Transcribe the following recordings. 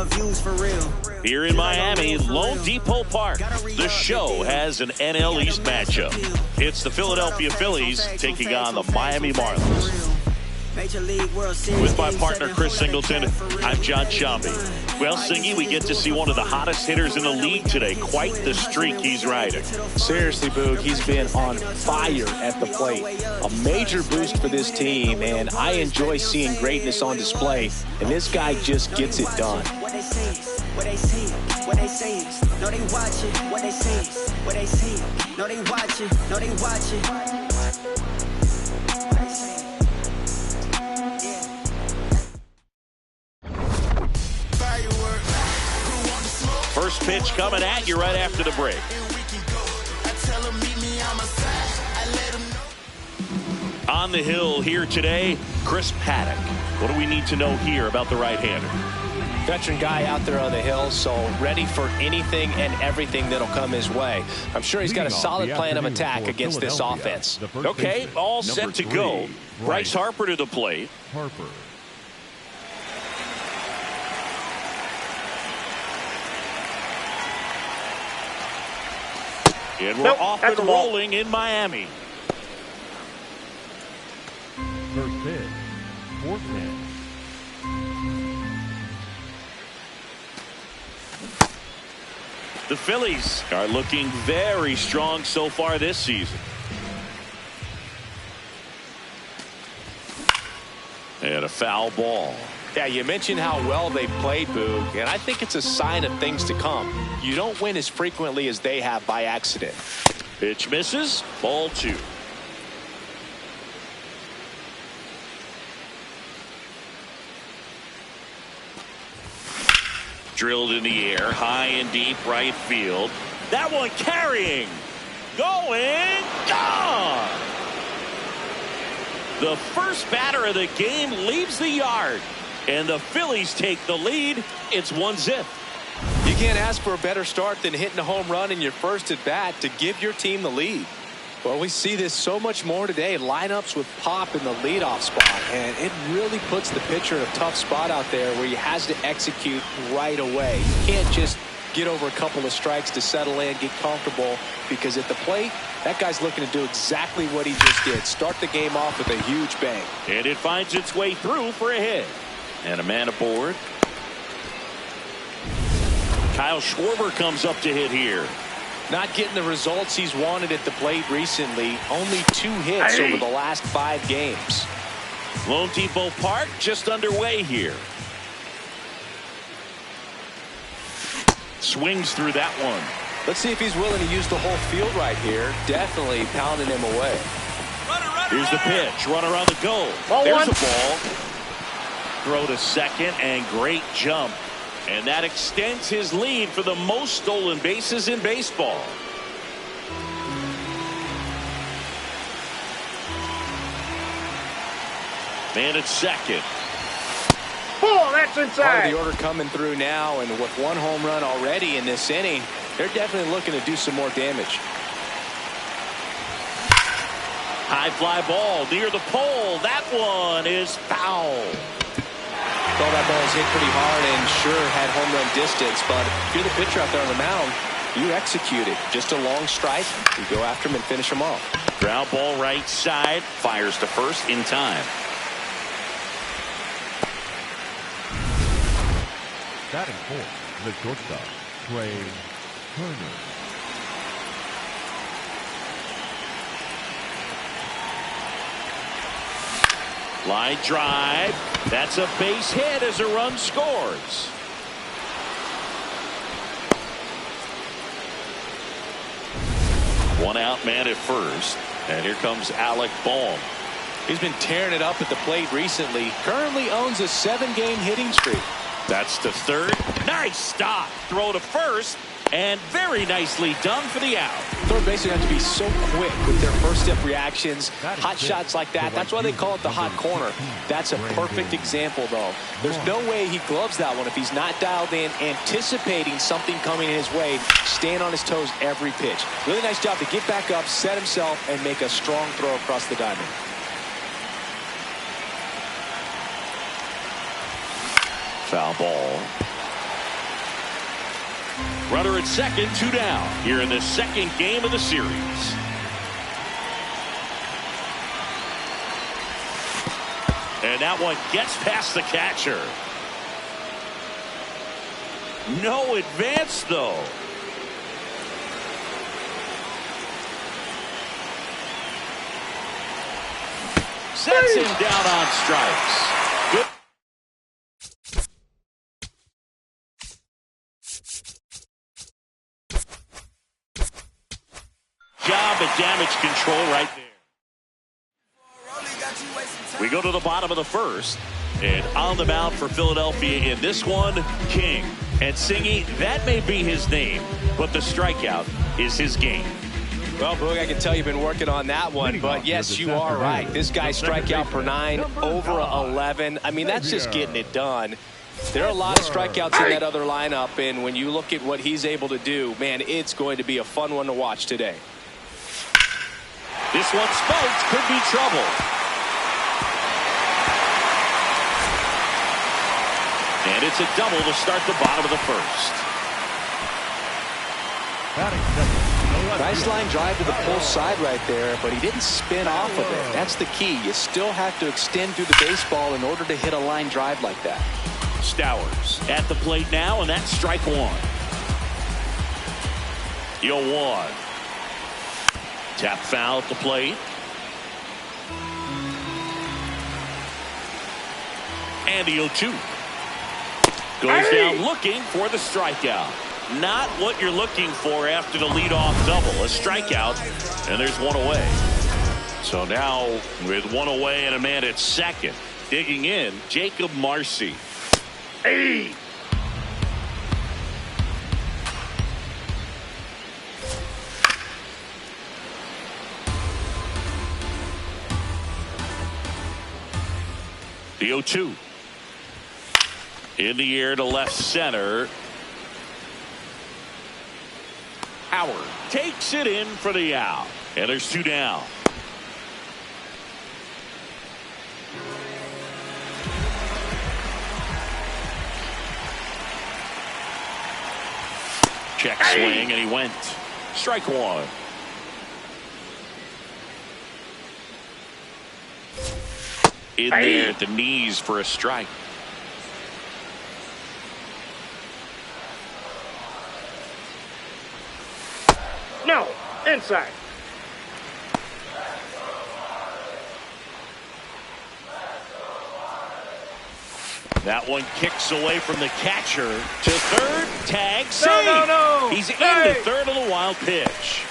love views for real. Here in Miami, Lone Depot Park, the show has an NL East matchup. It's the Philadelphia Phillies taking on the Miami Marlins. With my partner Chris Singleton, I'm John Shambi. Well, Singy, we get to see one of the hottest hitters in the league today. Quite the streak he's riding. Seriously, Boog, he's been on fire at the plate. A major boost for this team, and I enjoy seeing greatness on display, and this guy just gets it done. What they say, no they watch it. What they say, no they watch it. No they watch it. First pitch coming at you right after the break. On the hill here today, Chris Paddock. What do we need to know here about the right-hander? Veteran guy out there on the hill, so ready for anything and everything that'll come his way. I'm sure he's got a solid plan of attack against this offense. Okay, all set to go. Bryce Harper to the plate. And we're off and rolling in Miami. First pitch, 4-10. The Phillies are looking very strong so far this season. And a foul ball. Yeah, you mentioned how well they played, Boog, and I think it's a sign of things to come. You don't win as frequently as they have by accident. Pitch misses. Ball 2. Drilled in the air, high and deep right field. That one carrying. Going. Gone. The first batter of the game leaves the yard. And the Phillies take the lead. It's 1-0. You can't ask for a better start than hitting a home run in your first at bat to give your team the lead. Well, we see this so much more today. Lineups with pop in the leadoff spot, and it really puts the pitcher in a tough spot out there where he has to execute right away. You can't just get over a couple of strikes to settle in, get comfortable, because at the plate, that guy's looking to do exactly what he just did. Start the game off with a huge bang. And it finds its way through for a hit. And a man aboard. Kyle Schwarber comes up to hit here. Not getting the results he's wanted at the plate recently. Only 2 hits over the last 5 games. Lone Depot Park just underway here. Swings through that one. Let's see if he's willing to use the whole field right here. Definitely pounding him away. Here's the pitch. Runner on the go. There's a ball. Throw to second, and great jump. And that extends his lead for the most stolen bases in baseball. Man at second. Oh, that's inside. Part of the order coming through now, and with 1 home run already in this inning, they're definitely looking to do some more damage. High fly ball near the pole. That one is foul. Thought that ball was hit pretty hard and sure had home run distance, but if you're the pitcher out there on the mound, you execute it. Just a long strike. You go after him and finish him off. Ground ball right side. Fires to first in time. Batting fourth, the shortstop, Trey Turner. Line drive. That's a base hit as a run scores. One out, man at first. And here comes Alec Bohm. He's been tearing it up at the plate recently. Currently owns a 7-game hitting streak. That's to third. Nice stop. Throw to first. And very nicely done for the out. Third basemen have to be so quick with their first step reactions. Hot shots like that. That's why they call it the hot corner. That's a perfect example, though. There's no way he gloves that one if he's not dialed in, anticipating something coming in his way, staying on his toes every pitch. Really nice job to get back up, set himself, and make a strong throw across the diamond. Foul ball. Runner at second, 2 down here in the second game of the series. And that one gets past the catcher. No advance, though. Sets him down on strikes. Good. Job of damage control right there. We go to the bottom of the first. And on the mound for Philadelphia in this one, King. And Singy, that may be his name, but the strikeout is his game. Well, Boog, I can tell you've been working on that one, but yes, you are right. This guy strikeout per 9, over 11. I mean, that's just getting it done. There are a lot of strikeouts in that other lineup, and when you look at what he's able to do, man, it's going to be a fun one to watch today. This one spiked, could be trouble. And it's a double to start the bottom of the first. Nice line drive to the pull side right there, but he didn't spin off of it. That's the key. You still have to extend through the baseball in order to hit a line drive like that. Stowers at the plate now, and that's strike one. 0-1. Tap foul at the plate. And the 0-2. Goes down looking for the strikeout. Not what you're looking for after the leadoff double. A strikeout, and there's one away. So now with one away and a man at second, digging in, Jacob Marcy. Hey! The 0-2. In the air to left center. Howard takes it in for the out. And there's 2 down. Check swing, and he went. Strike one. In there at the knees for a strike. No, inside. That one kicks away from the catcher to third. Tag save. No. He's into third on the wild pitch.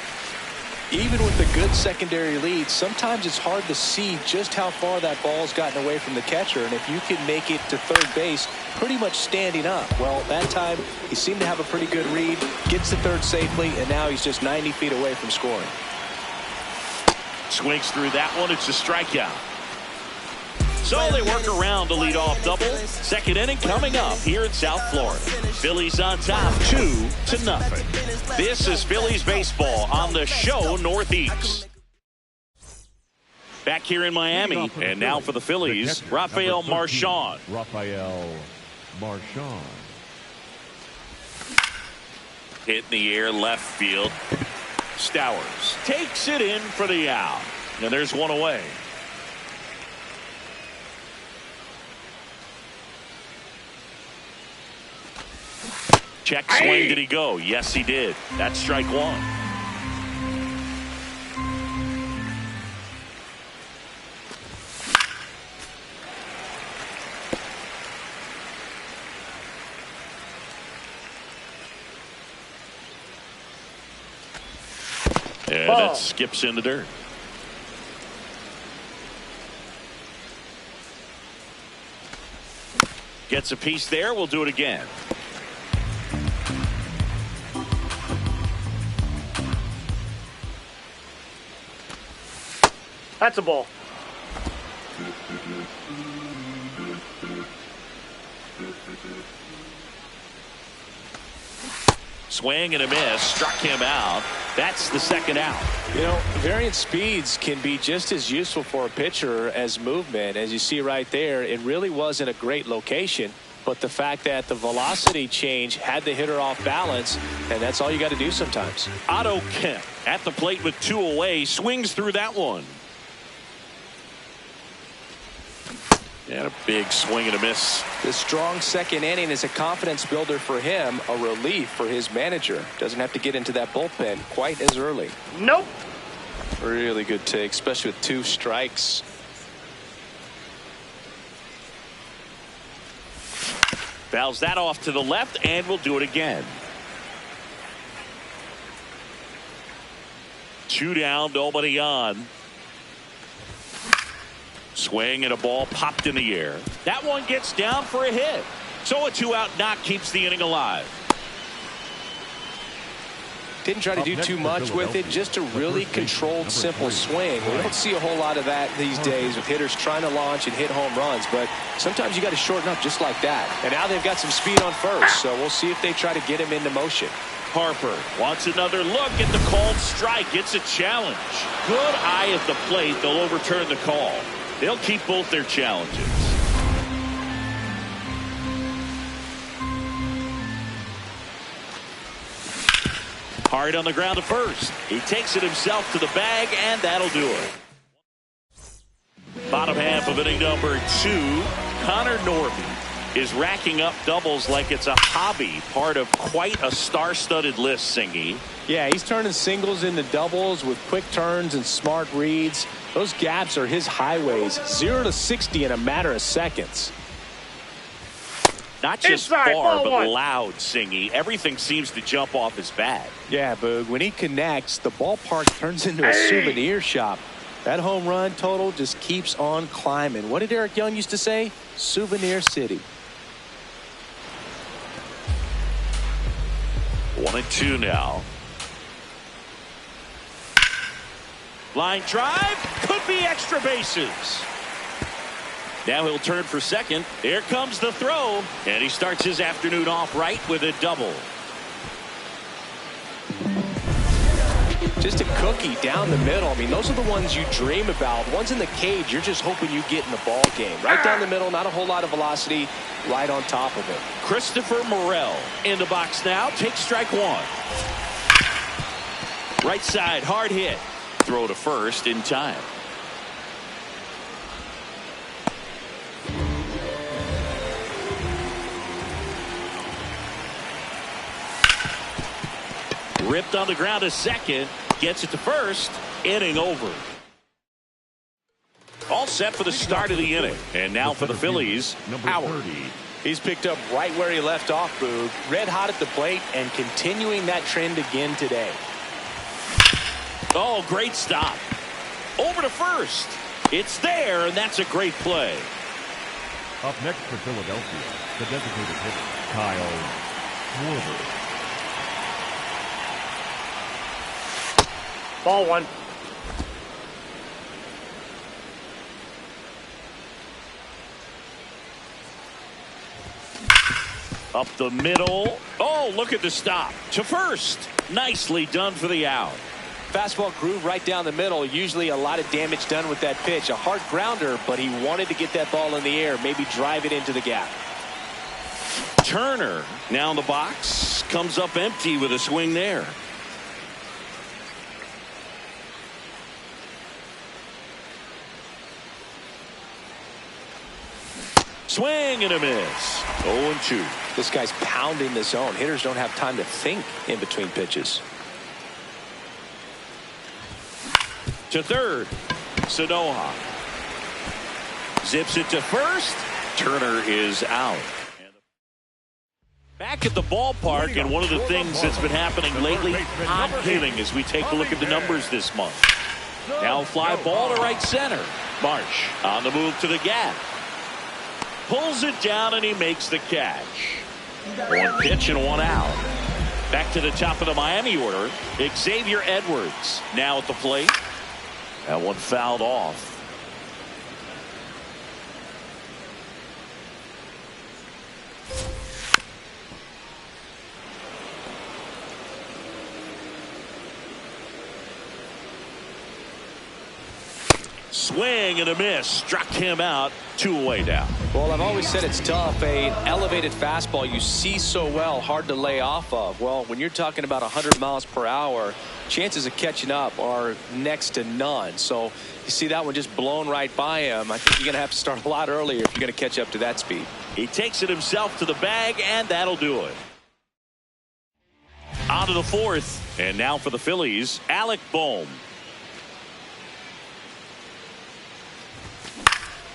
Even with a good secondary lead, sometimes it's hard to see just how far that ball's gotten away from the catcher. And if you can make it to third base pretty much standing up, well, that time he seemed to have a pretty good read, gets to third safely, and now he's just 90 feet away from scoring. Swings through that one. It's a strikeout. So they work around the leadoff double. Second inning coming up here in South Florida. Phillies on top 2-0. This is Phillies baseball on the show Northeast. Back here in Miami, and now for the Phillies, Rafael Marchand. Rafael Marchand. Hit in the air left field. Stowers takes it in for the out. And there's one away. Check swing. Did he go? Yes, he did. That's strike one. And that skips in the dirt. Gets a piece there. We'll do it again. That's a ball. Swing and a miss. Struck him out. That's the second out. You know, variant speeds can be just as useful for a pitcher as movement. As you see right there, it really wasn't a great location. but the fact that the velocity change had the hitter off balance, and that's all you got to do sometimes. Otto Kemp at the plate with 2 away, swings through that one. And a big swing and a miss. This strong second inning is a confidence builder for him, a relief for his manager. Doesn't have to get into that bullpen quite as early. Nope. Really good take, especially with 2 strikes. Fouls that off to the left, and we'll do it again. 2 down, nobody on. Swing and a ball popped in the air. That one gets down for a hit. So a 2-out knock keeps the inning alive. Didn't try to do too much with it, just a really controlled, simple swing. We don't see a whole lot of that these days with hitters trying to launch and hit home runs, but sometimes you got to shorten up just like that. And now they've got some speed on first, so we'll see if they try to get him into motion. Harper wants another look at the called strike. It's a challenge. Good eye at the plate. They'll overturn the call. They'll keep both their challenges. Hard on the ground to first. He takes it himself to the bag, and that'll do it. Bottom half of inning number 2. Connor Norby is racking up doubles like it's a hobby, part of quite a star-studded list, Singy. Yeah, he's turning singles into doubles with quick turns and smart reads. Those gaps are his highways. 0 to 60 in a matter of seconds. Not just Inside, far, but one. loud, Singy. Everything seems to jump off his bat. Yeah, Boog, when he connects, the ballpark turns into a souvenir shop. That home run total just keeps on climbing. What did Eric Young used to say? Souvenir City. 1-2 now. Line drive, could be extra bases. Now he'll turn for second. Here comes the throw, and he starts his afternoon off right with a double. Just a cookie down the middle. I mean, those are the ones you dream about. Ones in the cage, you're just hoping you get in the ball game. Right down the middle, not a whole lot of velocity, right on top of it. Christopher Morel in the box now. Takes strike 1. Right side, hard hit. Throw to first in time. Ripped on the ground to second. Gets it to first. Inning over. All set for the start of the inning. And now for the Phillies, Howard. He's picked up right where he left off, Boog. Red hot at the plate and continuing that trend again today. Oh, great stop. Over to first. It's there, and that's a great play. Up next for Philadelphia, the designated hitter, Kyle Schwarber. Ball 1. Up the middle. Oh, look at the stop. To first. Nicely done for the out. Fastball groove right down the middle. Usually a lot of damage done with that pitch. A hard grounder, but he wanted to get that ball in the air. Maybe drive it into the gap. Turner now in the box. Comes up empty with a swing there. Swing and a miss. 0-2. This guy's pounding the zone. Hitters don't have time to think in between pitches. To third. Sanoha. Zips it to first. Turner is out. Back at the ballpark, and one of the things that's been happening lately, hot hitting as we take a look at the numbers this month. Now fly ball to right center. Marsh on the move to the gap. Pulls it down, and he makes the catch. 1 pitch and 1 out. Back to the top of the Miami order. Xavier Edwards now at the plate. That one fouled off. Swing and a miss. Struck him out. 2 away now. Well, I've always said it's tough. An elevated fastball you see so well, hard to lay off of. Well, when you're talking about 100 miles per hour, chances of catching up are next to none. So you see that one just blown right by him. I think you're going to have to start a lot earlier if you're going to catch up to that speed. He takes it himself to the bag, and that'll do it. On to the 4th, and now for the Phillies, Alec Bohm.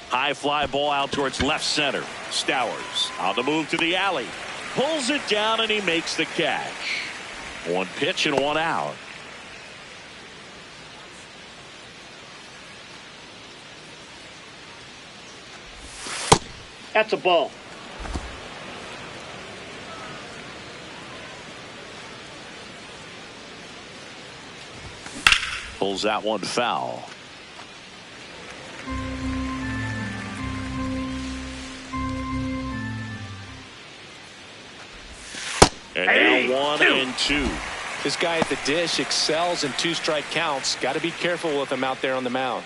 High fly ball out towards left center. Stowers on the move to the alley. Pulls it down, and he makes the catch. 1 pitch and 1 out. That's a ball. Pulls that one foul. And now 1 and 2. This guy at the dish excels in 2-strike counts. Got to be careful with him out there on the mound.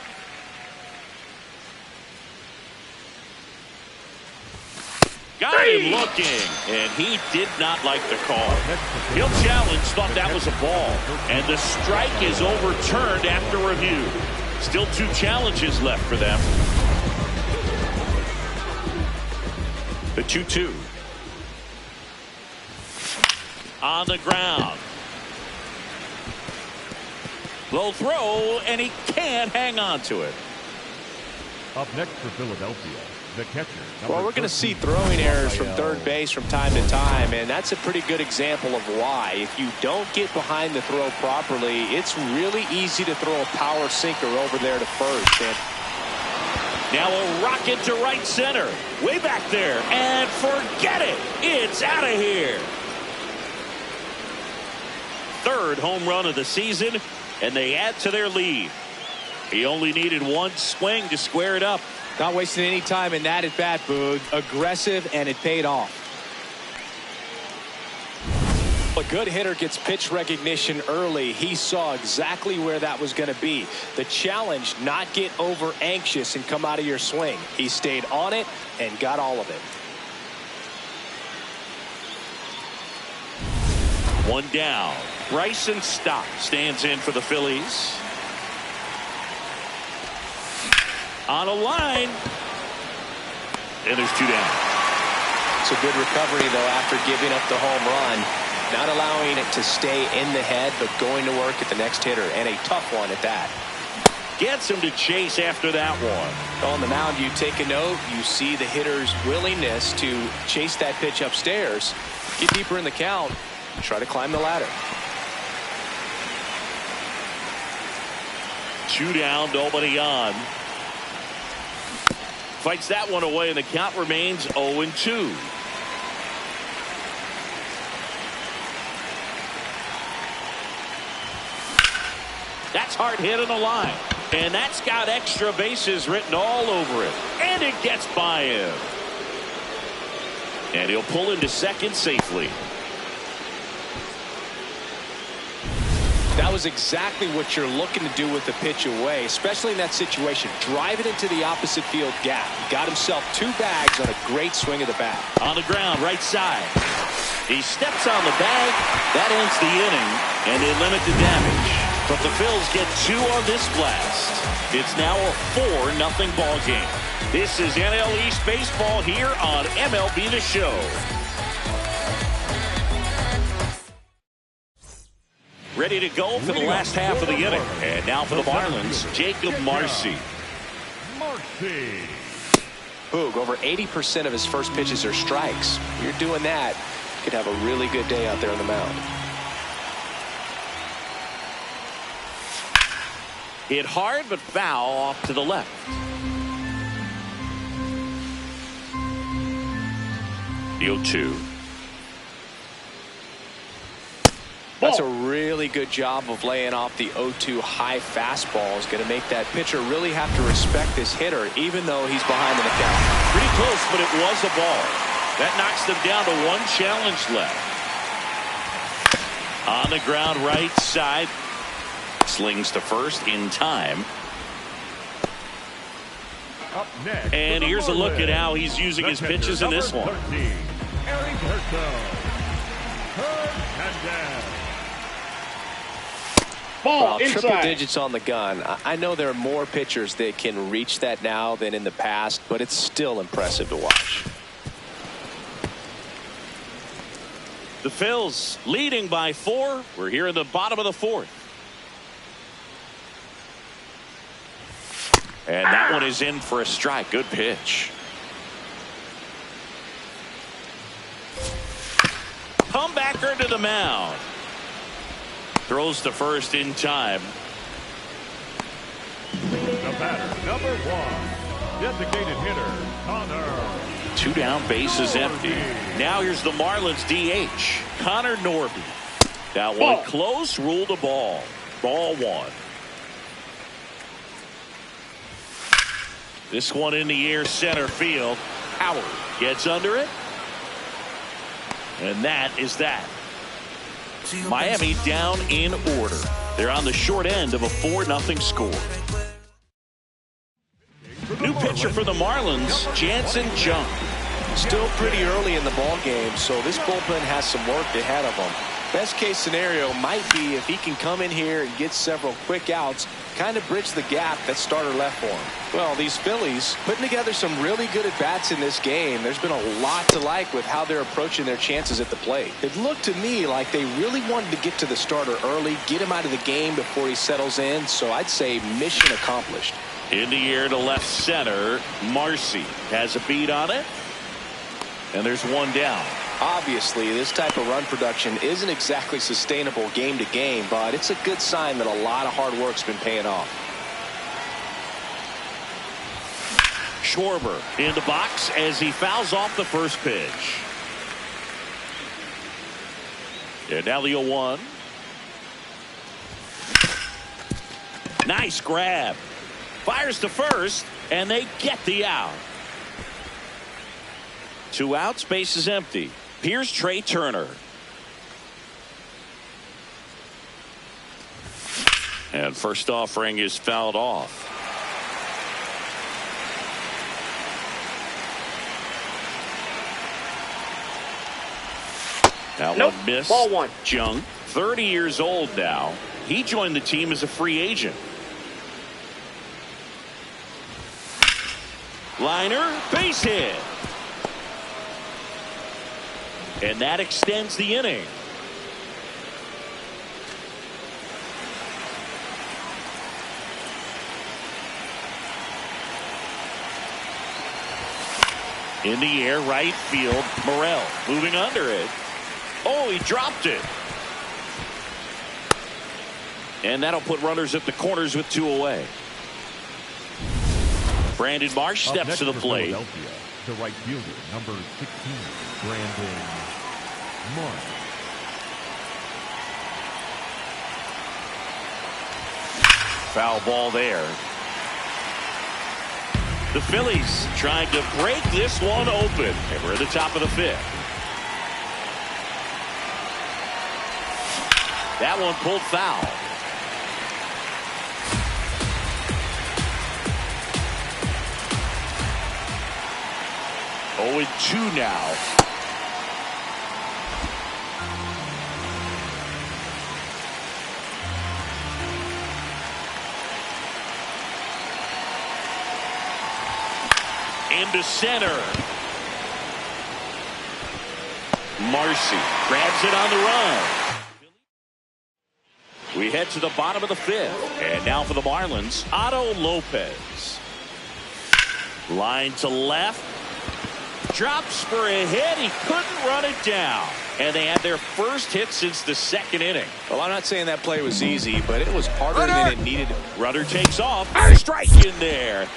Got him looking, and he did not like the call. He'll challenge, thought that was a ball, and the strike is overturned after review. Still 2 challenges left for them. The 2-2. On the ground. Low throw, and he can't hang on to it. Up next for Philadelphia, the catcher. Well, we're going to see throwing errors from third base from time to time, and that's a pretty good example of why. If you don't get behind the throw properly, it's really easy to throw a power sinker over there to first. And now a rocket to right center. Way back there, and forget it. It's out of here. 3rd home run of the season, and they add to their lead. He only needed 1 swing to square it up. Not wasting any time in that at bat, Boog. Aggressive, and it paid off. A good hitter gets pitch recognition early. He saw exactly where that was going to be. The challenge, not get over anxious and come out of your swing. He stayed on it and got all of it. 1 down. Bryson Stott stands in for the Phillies. On a line. And there's 2 down. It's a good recovery, though, after giving up the home run. Not allowing it to stay in the head, but going to work at the next hitter. And a tough one at that. Gets him to chase after that one. On the mound, you take a note. You see the hitter's willingness to chase that pitch upstairs. Get deeper in the count. Try to climb the ladder. 2 down, nobody on. Fights that one away, and the count remains 0-2. That's hard hit on the line. And that's got extra bases written all over it. And it gets by him. And he'll pull into second safely. That was exactly what you're looking to do with the pitch away, especially in that situation. Drive it into the opposite field gap. He got himself 2 bags on a great swing of the bat. On the ground, right side. He steps on the bag. That ends the inning, and they limit the damage. But the Phils get 2 on this blast. It's now a 4-0 ball game. This is NL East Baseball here on MLB The Show. Ready to go for the last half of the inning. And now for the Marlins, Jacob Marcy. Boog, over 80% of his first pitches are strikes. You're doing that, you could have a really good day out there on the mound. Hit hard but foul off to the left. The 0-2. That's a really good job of laying off the 0-2 high fastball. Is going to make that pitcher really have to respect this hitter, even though he's behind in the count. Pretty close, but it was a ball. That knocks them down to 1 challenge left. On the ground, right side. Slings to first in time. Up next, And here's a look at how he's using his pitches in this one. 13, Hernandez. Ball Well, triple inside. digits on the gun. I know there are more pitchers that can reach that now than in the past, but it's still impressive to watch. The Phils leading by 4. We're here in the bottom of the 4th. And that one is in for a strike. Good pitch. Comebacker to the mound. Throws to first in time. The batter, number 1, designated hitter, Connor. 2 down, bases empty. Now here's the Marlins DH, Connor Norby. That one Ball. close, ruled a ball. Ball 1. This one in the air, center field. Howard gets under it. And that is that. Miami down in order. They're on the short end of a 4-0 score. New pitcher for the Marlins, Jansen Junk. Still pretty early in the ball game, so this bullpen has some work ahead of them. Best case scenario might be if he can come in here and get several quick outs, kind of bridge the gap that starter left for him. Well, these Phillies putting together some really good at-bats in this game. There's been a lot to like with how they're approaching their chances at the plate. It looked to me like they really wanted to get to the starter early, get him out of the game before he settles in, so I'd say mission accomplished. In the air to left center, Marcy has a beat on it. And there's one down. Obviously, this type of run production isn't exactly sustainable game to game, but it's a good sign that a lot of hard work's been paying off. Schwarber in the box as he fouls off the first pitch. And now the 0-1. Nice grab. Fires to first, and they get the out. 2 outs, base is empty. Here's Trey Turner. And first offering is fouled off. That Nope. one missed. Ball 1. Jung, 30 years old now. He joined the team as a free agent. Liner, base hit. And that extends the inning. In the air, right field, Morel moving under it. Oh, he dropped it. And that'll put runners at the corners with 2 away. Brandon Marsh Up steps next to the for plate. Philadelphia, the right fielder, number 16, Brandon Marsh. Foul ball there. The Phillies trying to break this one open. And we're at the top of the 5th. That one pulled foul. Oh, and 2 now. Into center. Marcy grabs it on the run. We head to the bottom of the 5th. And now for the Marlins, Otto Lopez. Line to left. Drops for a hit. He couldn't run it down. And they had their first hit since the 2nd inning. Well, I'm not saying that play was easy, but it was harder than it needed. Runner takes off. Strike in there.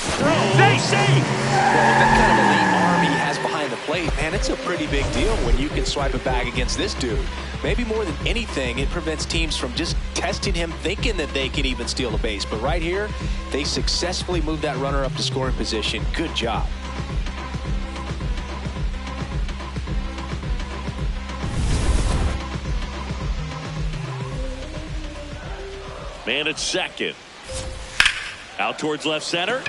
They say. Well, with that kind of elite arm he has behind the plate, man, it's a pretty big deal when you can swipe a bag against this dude. Maybe more than anything, it prevents teams from just testing him, thinking that they can even steal a base. But right here, they successfully moved that runner up to scoring position. Good job. Man at second. Out towards left center.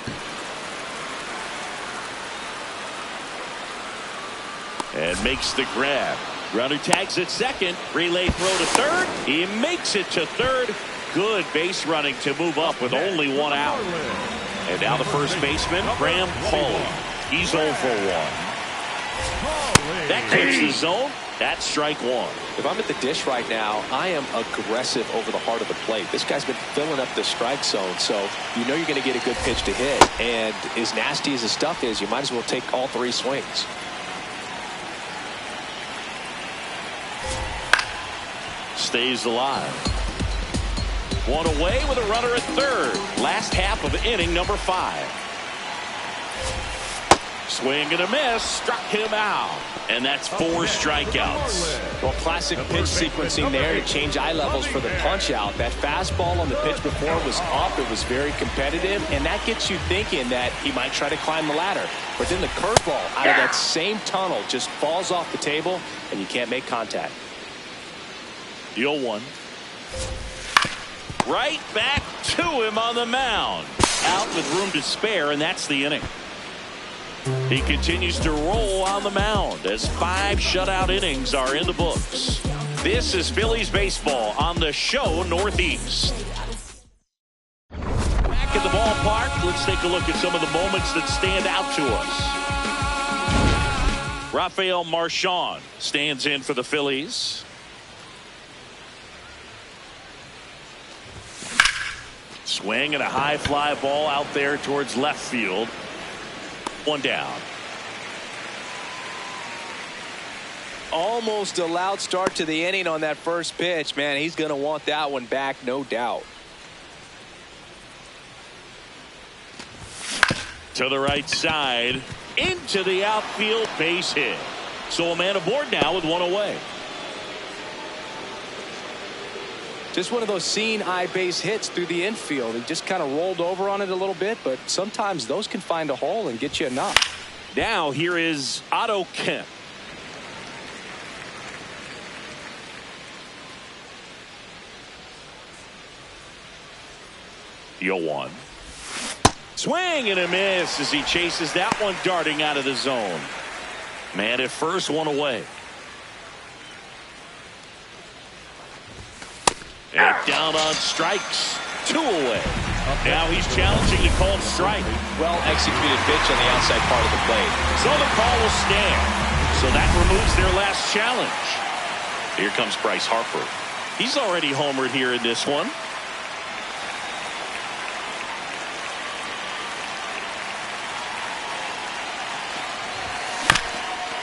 And makes the grab. Runner tags at second. Relay throw to third. He makes it to third. Good base running to move up with only one out. And now the first baseman, Graham Pauly. He's 0 for 1. That takes the zone. That's strike one. If I'm at the dish right now, I am aggressive over the heart of the plate. This guy's been filling up the strike zone, so you know you're going to get a good pitch to hit. And as nasty as the stuff is, you might as well take all 3 swings. Stays alive. One away with a runner at third. Last half of inning number 5. Swing and a miss. Struck him out. And that's 4 strikeouts. Well, classic pitch sequencing there to change eye levels for the punch out. That fastball on the pitch before was up. It was very competitive. And that gets you thinking that he might try to climb the ladder. But then the curveball out of that same tunnel just falls off the table and you can't make contact. The 0-1. Right back to him on the mound. Out with room to spare, and that's the inning. He continues to roll on the mound as 5 shutout innings are in the books. This is Phillies baseball on the show Northeast. Back at the ballpark, let's take a look at some of the moments that stand out to us. Rafael Marchand stands in for the Phillies. Swing and a high fly ball out there towards left field. 1 down. Almost a loud start to the inning on that first pitch. Man, he's going to want that one back, no doubt. To the right side. Into the outfield, base hit. So a man aboard now with 1 away. Just one of those seeing eye base hits through the infield. He just kind of rolled over on it a little bit, but sometimes those can find a hole and get you enough. Now here is Otto Kemp. The 0-1. Swing and a miss as he chases that one darting out of the zone. Man at first, 1 away. And down on strikes. 2 away. Now he's challenging the called strike. Well executed pitch on the outside part of the plate. So the call will stand. So that removes their last challenge. Here comes Bryce Harper. He's already homered here in this one.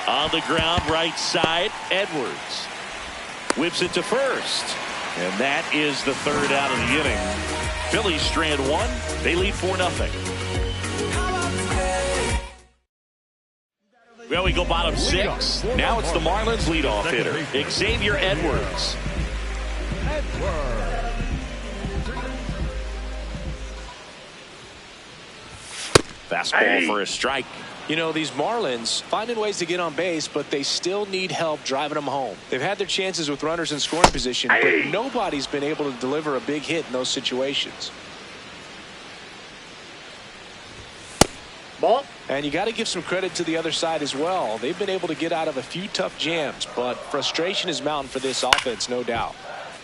On the ground, right side, Edwards. Whips it to first. And that is the 3rd out of the inning. Phillies strand 1. They lead 4-0. Well, we go bottom 6. Now it's the Marlins leadoff hitter, Xavier Edwards. Fastball for a strike. You know, these Marlins finding ways to get on base, but they still need help driving them home. They've had their chances with runners in scoring position, but nobody's been able to deliver a big hit in those situations. Ball. And you got to give some credit to the other side as well. They've been able to get out of a few tough jams, but frustration is mounting for this offense, no doubt.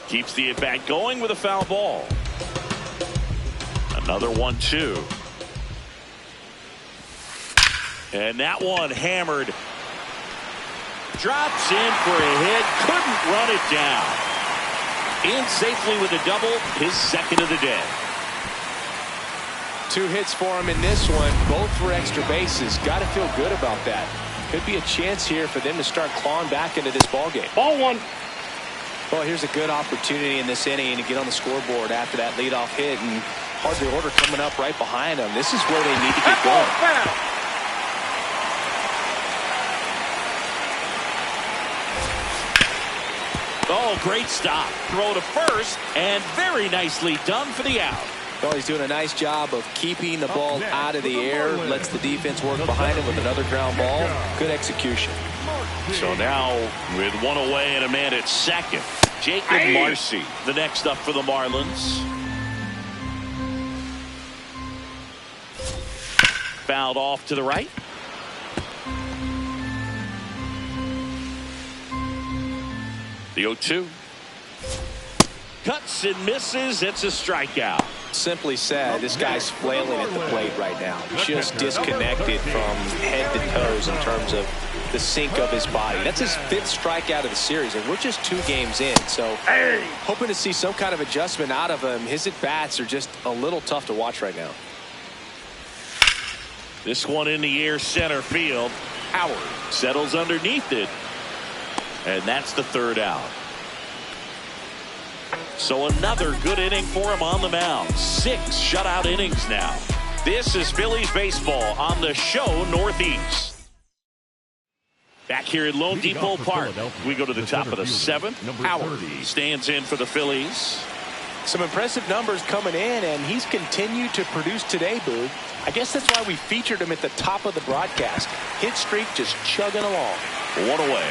Keeps the at-bat going with a foul ball. Another 1-2. And that one hammered. Drops in for a hit. Couldn't run it down. In safely with a double. His 2nd of the day. 2 hits for him in this one. Both for extra bases. Got to feel good about that. Could be a chance here for them to start clawing back into this ballgame. Ball 1. Well, here's a good opportunity in this inning to get on the scoreboard after that leadoff hit. And hardly order coming up right behind them. This is where they need to get going. Oh, great stop. Throw to first, and very nicely done for the out. Well, he's doing a nice job of keeping the ball out of the air. Lets the defense work behind him with another ground ball. Good execution. So now, with 1 away and a man at 2nd, Jacob Marcy, the next up for the Marlins. Fouled off to the right. The 0-2. Cuts and misses. It's a strikeout. Simply said, this guy's flailing at the plate right now. Just disconnected from head to toes in terms of the sink of his body. That's his 5th strikeout of the series, and we're just 2 games in. So hoping to see some kind of adjustment out of him. His at-bats are just a little tough to watch right now. This one in the air, center field. Howard settles underneath it. And that's the 3rd out. So another good inning for him on the mound. 6 shutout innings now. This is Phillies baseball on the show Northeast. Back here at Lone Depot Park, we go to the top of the 7th. Howard stands in for the Phillies. Some impressive numbers coming in, and he's continued to produce today, Boog. I guess that's why we featured him at the top of the broadcast. Hit streak just chugging along. 1 away.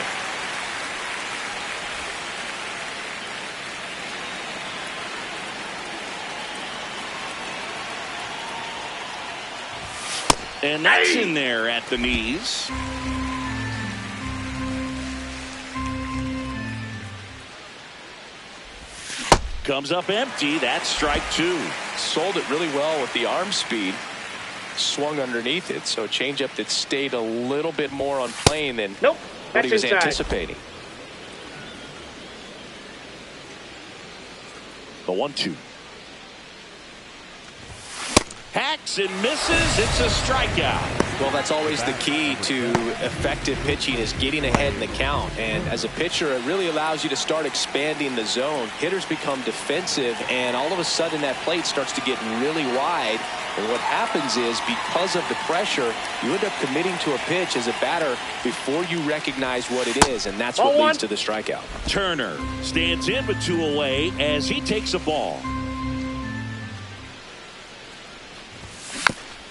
And that's in there at the knees. Comes up empty. That's strike 2. Sold it really well with the arm speed. Swung underneath it. So changeup that stayed a little bit more on plane than what he was anticipating. The 1-2. Hacks and misses. It's a strikeout. Well, that's always the key to effective pitching, is getting ahead in the count. And as a pitcher, it really allows you to start expanding the zone. Hitters become defensive, and all of a sudden that plate starts to get really wide. And what happens is, because of the pressure, you end up committing to a pitch as a batter before you recognize what it is, and that's what leads to the strikeout. Turner stands in with 2 away as he takes a ball.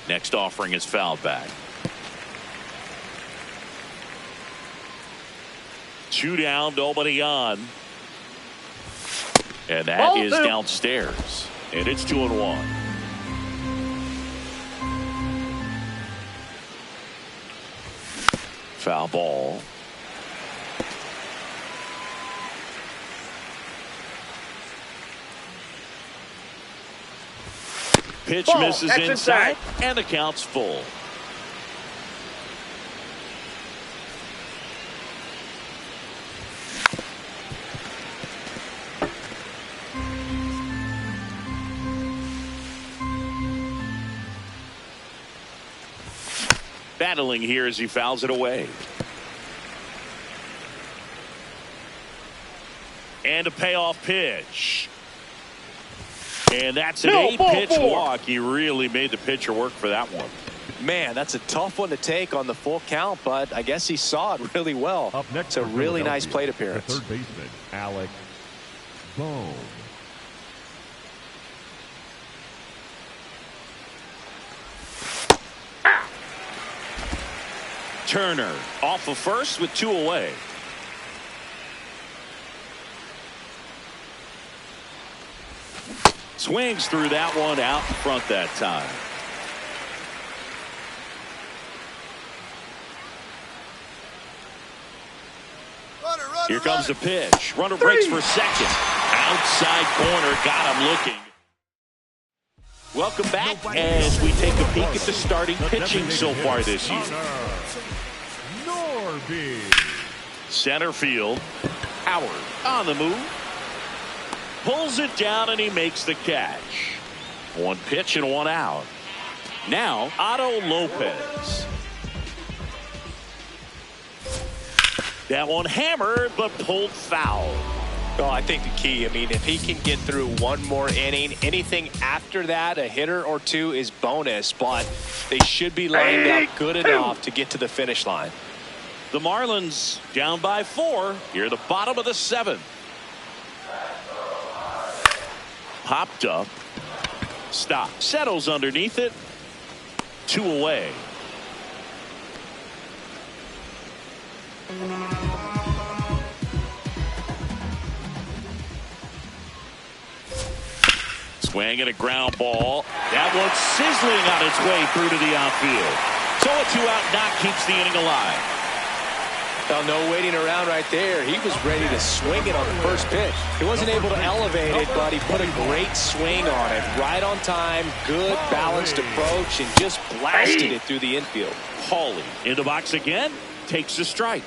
Next offering is fouled back. 2 down, nobody on. And that is downstairs. And it's 2-1. Foul ball. Pitch misses inside, and the count's full. Battling here as he fouls it away. And a payoff pitch. And that's an 8-pitch walk. He really made the pitcher work for that one. Man, that's a tough one to take on the full count, but I guess he saw it really well. Up next, it's a really nice plate appearance. The 3rd baseman, Alex Bohm. Turner off of first with 2 away. Swings through that one out in front that time. Here comes the pitch. Runner breaks for second. Outside corner, got him looking. Welcome back as we take a peek at the starting pitching so far this year. Center field. Howard on the move. Pulls it down and he makes the catch. 1 pitch and 1 out. Now Otto Lopez. That one hammered but pulled foul. Well, I think the key, if he can get through 1 more inning, anything after that, a hitter or 2 is bonus, but they should be lined up good enough to get to the finish line. The Marlins down by 4 here at the bottom of the 7th. Popped up. Stop. Settles underneath it. 2 away. Swing and a ground ball. That one's sizzling on its way through to the outfield. So a 2-out knock keeps the inning alive. Well, no waiting around right there. He was ready to swing it on the first pitch. He wasn't able to elevate it, but he put a great swing on it. Right on time, good balanced approach, and just blasted it through the infield. Hawley in the box again, takes the strike.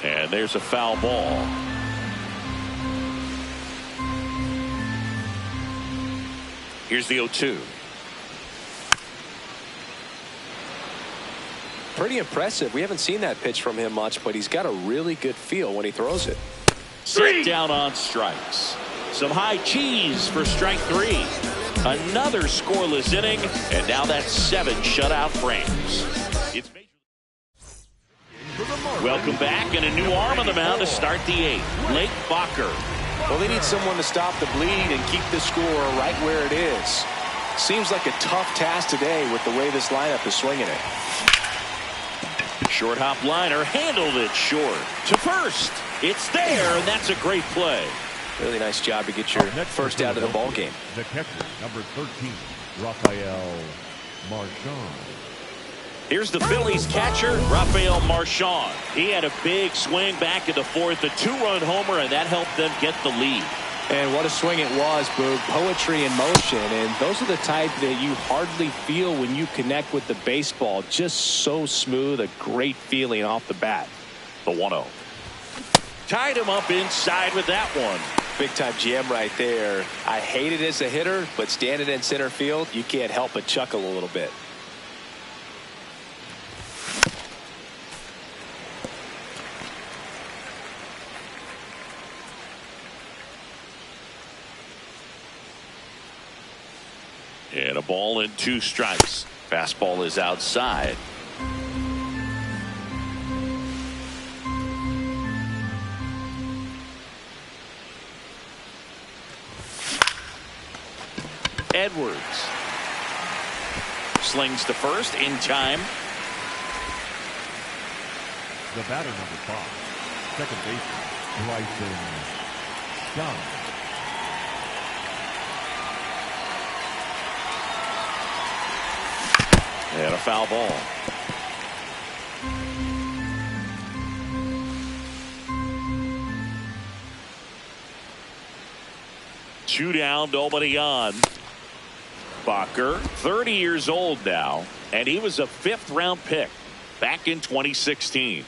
And there's a foul ball. Here's the 0-2. Pretty impressive. We haven't seen that pitch from him much, but he's got a really good feel when he throws it. Set down on strikes. Some high cheese for strike 3. Another scoreless inning, and now that's 7 shutout frames. It's welcome back, and a new arm on the mound to start the 8th. Blake Bacher. Well, they need someone to stop the bleed and keep the score right where it is. Seems like a tough task today with the way this lineup is swinging it. Short hop liner, handled it short to first. It's there, and that's a great play. Really nice job to get your first out of the ball game. The catcher, number 13, Rafael Marchand. Here's the Phillies catcher, Rafael Marchand. He had a big swing back in the 4th, a 2-run homer, and that helped them get the lead. And what a swing it was, Boog. Poetry in motion, and those are the type that you hardly feel when you connect with the baseball. Just so smooth, a great feeling off the bat. The 1-0. Tied him up inside with that one. Big time jam right there. I hate it as a hitter, but standing in center field, you can't help but chuckle a little bit. And a ball and 2 strikes. Fastball is outside. Edwards slings to first in time. The batter, number 5, second baseman, Bryson Stott. And a foul ball. Two down, nobody on. Bacher, 30 years old now, and he was a 5th-round pick back in 2016.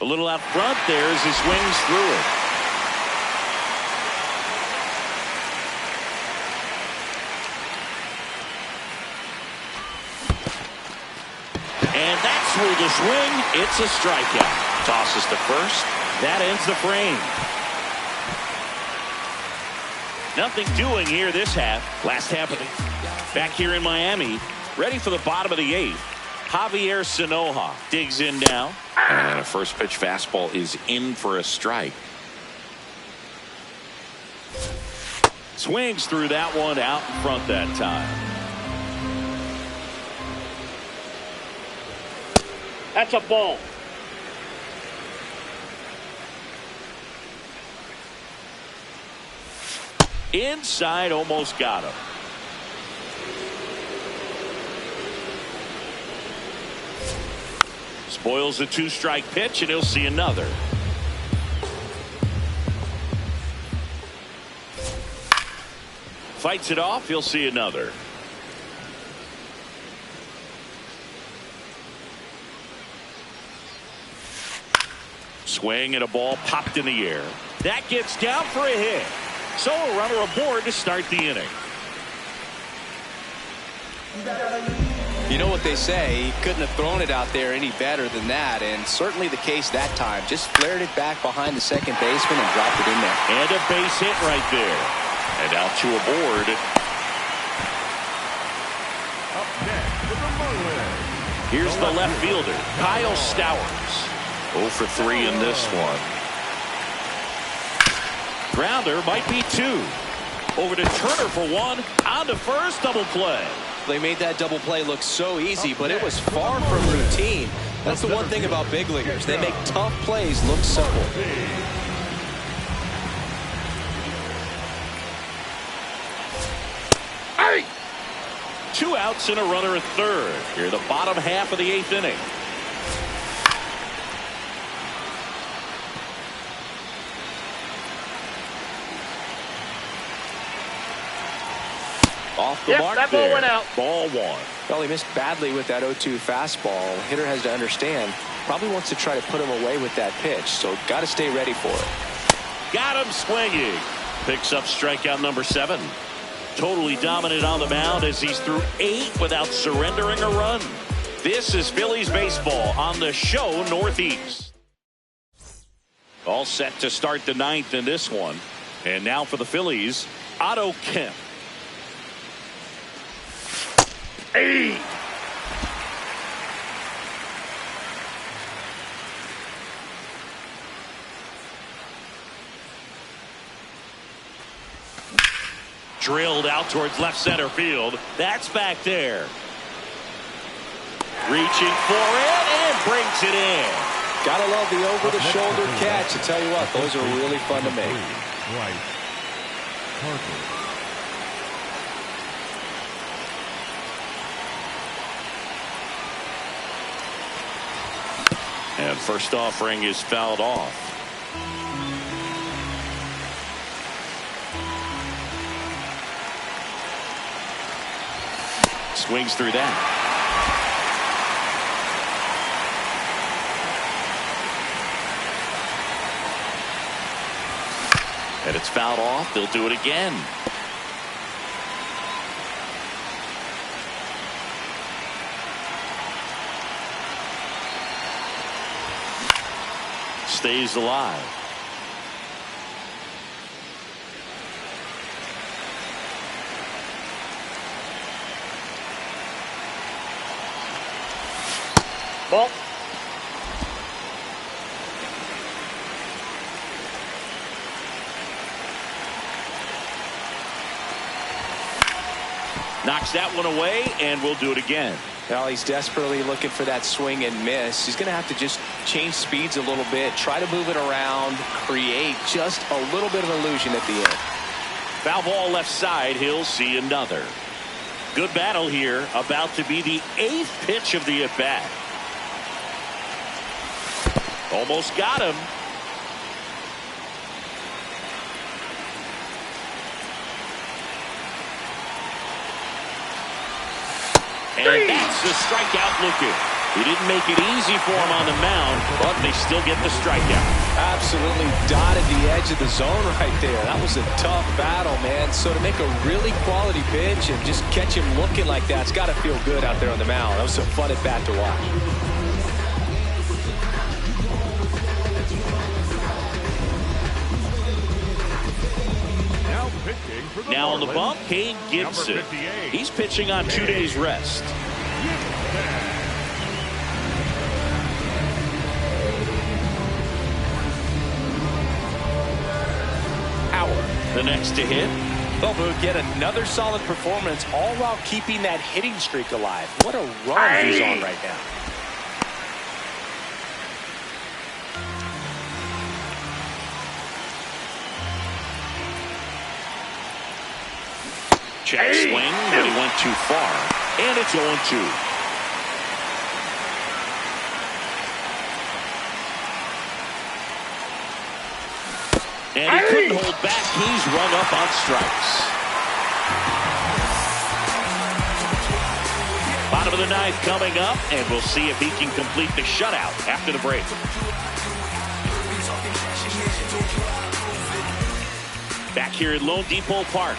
A little out front there as he swings through it. And that's through the swing. It's a strikeout. Tosses to first. That ends the frame. Nothing doing here this half. Last half of it. Back here in Miami. Ready for the bottom of the 8th. Javier Sanoja digs in now. And a first pitch fastball is in for a strike. Swings through that one out in front that time. That's a ball. Inside, almost got him. Spoils the 2-strike pitch, and he'll see another. Fights it off, he'll see another. Swing and a ball popped in the air. That gets down for a hit. So a runner aboard to start the inning. You know what they say, he couldn't have thrown it out there any better than that, and certainly the case that time. Just flared it back behind the second baseman and dropped it in there. And a base hit right there. And out to a board. Up next for the Marlins. Here's the left fielder, Kyle Stowers. 0 for 3 in this one. Grounder might be 2. Over to Turner for 1. On to first, double play. They made that double play look so easy, but it was far from routine. That's the one thing about big leaguers. They make tough plays look simple. 2 outs and a runner at third. Here, the bottom half of the 8th inning. Off the mark that there. ball went out. Ball 1. Well, he missed badly with that 0-2 fastball. Hitter has to understand, probably wants to try to put him away with that pitch, so got to stay ready for it. Got him swinging. Picks up strikeout number 7. Totally dominant on the mound as he's through 8 without surrendering a run. This is Phillies baseball on the show Northeast. All set to start the 9th in this one. And now for the Phillies, Otto Kemp. Hey! Drilled out towards left center field. That's back there. Reaching for it and brings it in. Gotta love the over-the-shoulder catch. I tell you what, those are really fun to make. Right. Parker. And first offering is fouled off. Swings through that. And it's fouled off. They'll do it again. Stays alive. Ball. Knocks that one away, and we'll do it again. Well, he's desperately looking for that swing and miss. He's going to have to just change speeds a little bit, try to move it around, create just a little bit of illusion at the end. Foul ball left side. He'll see another. Good battle here. About to be the 8th pitch of the at-bat. Almost got him. And that's the strikeout looking. He didn't make it easy for him on the mound, but they still get the strikeout. Absolutely dotted the edge of the zone right there. That was a tough battle, man. So to make a really quality pitch and just catch him looking like that, it's got to feel good out there on the mound. That was some fun at bat to watch. Now on the bump, Kane Gibson. He's pitching on 2 days rest. Howard, the next to hit. Bobo get another solid performance, all while keeping that hitting streak alive. What a run he's on right now. Check swing, but he went too far. And it's 0-2. And he couldn't hold back. He's run up on strikes. Bottom of the 9th coming up, and we'll see if he can complete the shutout after the break. Back here at Lone Depot Park.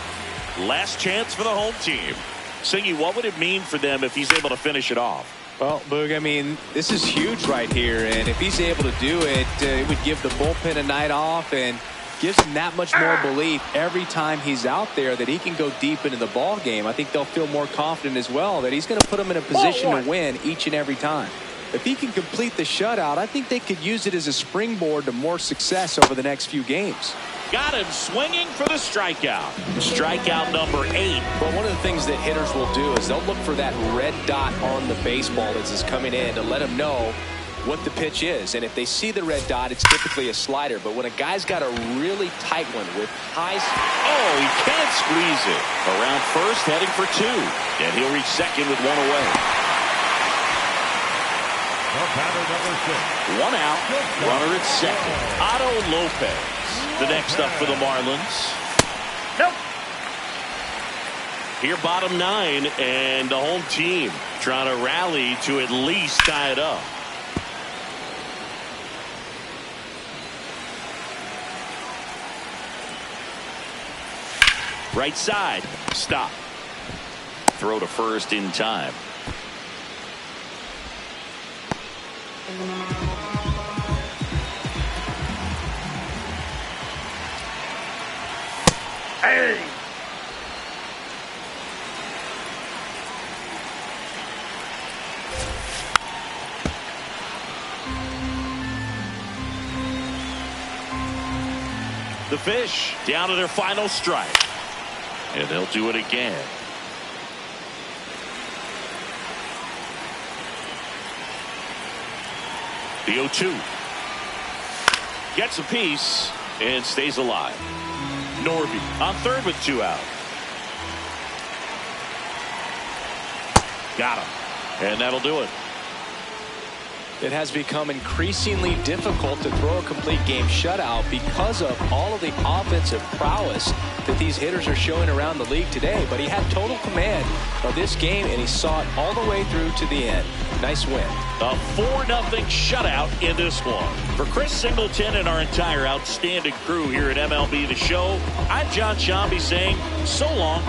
Last chance for the home team. Singy, what would it mean for them if he's able to finish it off? Well, Boog, I mean, this is huge right here, and if he's able to do it, it would give the bullpen a night off and gives him that much more belief every time he's out there that he can go deep into the ball game. I think they'll feel more confident as well that he's going to put them in a position to win each and every time. If he can complete the shutout, I think they could use it as a springboard to more success over the next few games. Got him swinging for the strikeout. Strikeout number 8. But one of the things that hitters will do is they'll look for that red dot on the baseball as it's coming in to let them know what the pitch is. And if they see the red dot, it's typically a slider. But when a guy's got a really tight one with high... Oh, he can't squeeze it. Around first, heading for 2. And he'll reach second with 1 away. Batter number 6. 1 out. Runner at second. Otto Lopez. The next up for the Marlins. Nope. Here, bottom 9, and the home team trying to rally to at least tie it up. Right side. Stop. Throw to first in time. Hey. The Fish down to their final strike. And they'll do it again. The 0-2. Gets a piece and stays alive. Norby on third with 2 out. Got him. And that'll do it. It has become increasingly difficult to throw a complete game shutout because of all of the offensive prowess that these hitters are showing around the league today. But he had total command of this game, and he saw it all the way through to the end. Nice win. A 4-0 shutout in this one. For Chris Singleton and our entire outstanding crew here at MLB The Show, I'm John Shambi saying so long.